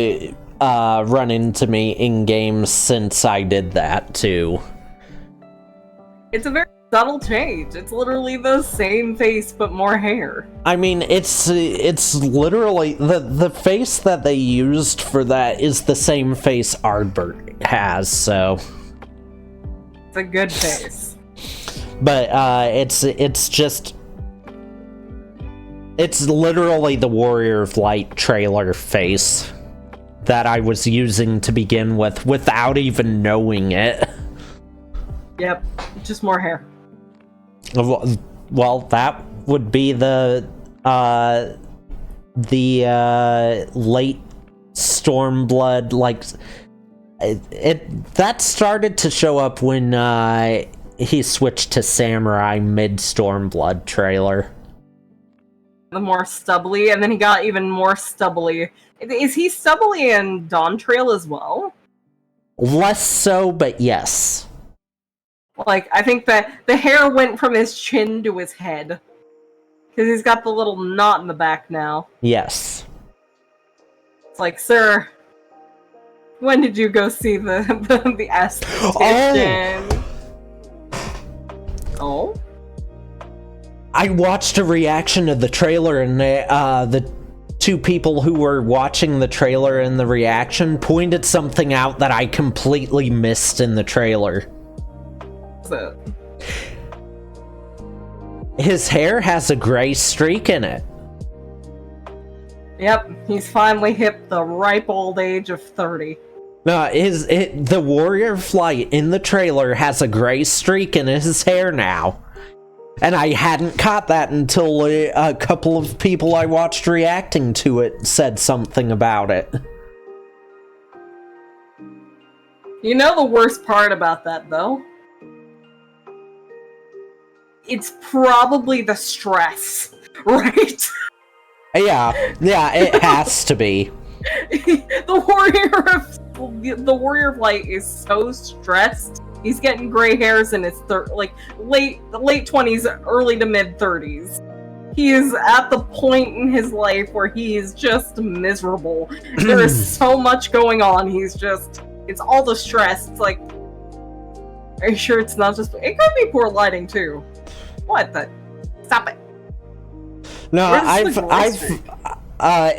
S1: run into me in-game since I did that too.
S2: It's a very subtle change. It's literally the same face but more hair.
S1: I mean, it's literally the face that they used for that is the same face Ardbert has, so
S2: it's a good face.
S1: But it's literally the Warrior of Light trailer face that I was using to begin with without even knowing it.
S2: Yep, just more hair.
S1: Well, that would be the late Stormblood, like that started to show up when he switched to Samurai mid Stormblood trailer.
S2: The more stubbly, and then he got even more stubbly. Is he stubbly in Dawn Trail as well?
S1: Less so, but yes.
S2: Like, I think that the hair went from his chin to his head. Because he's got the little knot in the back now.
S1: Yes.
S2: It's like, sir, when did you go see the esthetician? Oh?
S1: I watched a reaction of the trailer, and the two people who were watching the trailer and the reaction pointed something out that I completely missed in the trailer.
S2: What's that?
S1: His hair has a gray streak in it.
S2: Yep, he's finally hit the ripe old age of 30.
S1: No, the warrior flight in the trailer has a gray streak in his hair now. And I hadn't caught that until a couple of people I watched reacting to it said something about it.
S2: You know the worst part about that, though? It's probably the stress, right?
S1: Yeah, it has to be.
S2: The warrior flight is so stressed. He's getting gray hairs in his late 20s, early to mid 30s. He is at the point in his life where he is just miserable. There is so much going on. It's all the stress. It's like, are you sure it's not just? It could be poor lighting too. What the? Stop it.
S1: No,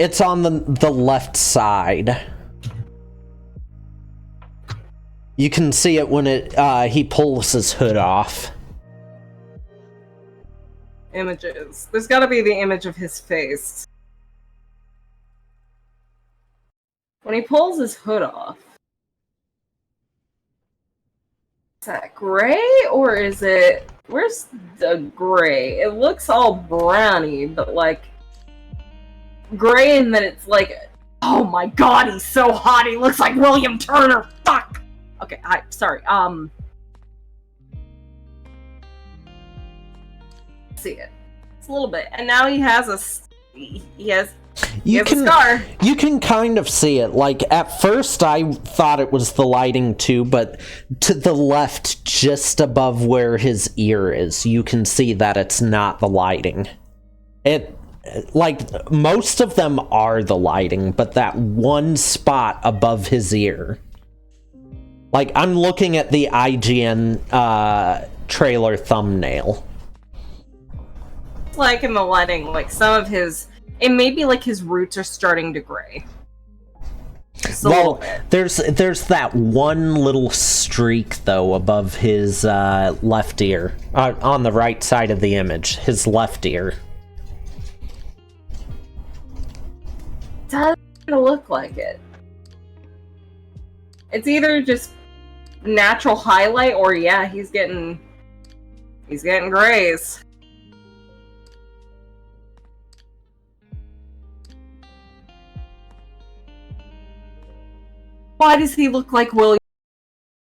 S1: it's on the left side. You can see it when he pulls his hood off.
S2: Images. There's got to be the image of his face. When he pulls his hood off. Is that gray or is it... Where's the gray? It looks all browny, but like... Gray and then it's like... Oh my god, he's so hot, he looks like William Turner! Fuck! Okay, sorry, see it. It's a little bit. And now he has a scar.
S1: You can kind of see it. Like, at first I thought it was the lighting too, but to the left, just above where his ear is, you can see that it's not the lighting. Like, most of them are the lighting, but that one spot above his ear. Like, I'm looking at the IGN trailer thumbnail.
S2: Like in the lighting, like some of his... It may be like his roots are starting to gray. Just a little bit.
S1: There's that one little streak, though, above his left ear. On the right side of the image. His left ear.
S2: It doesn't look like it. It's either just natural highlight or yeah, he's getting grays. Why does he look like William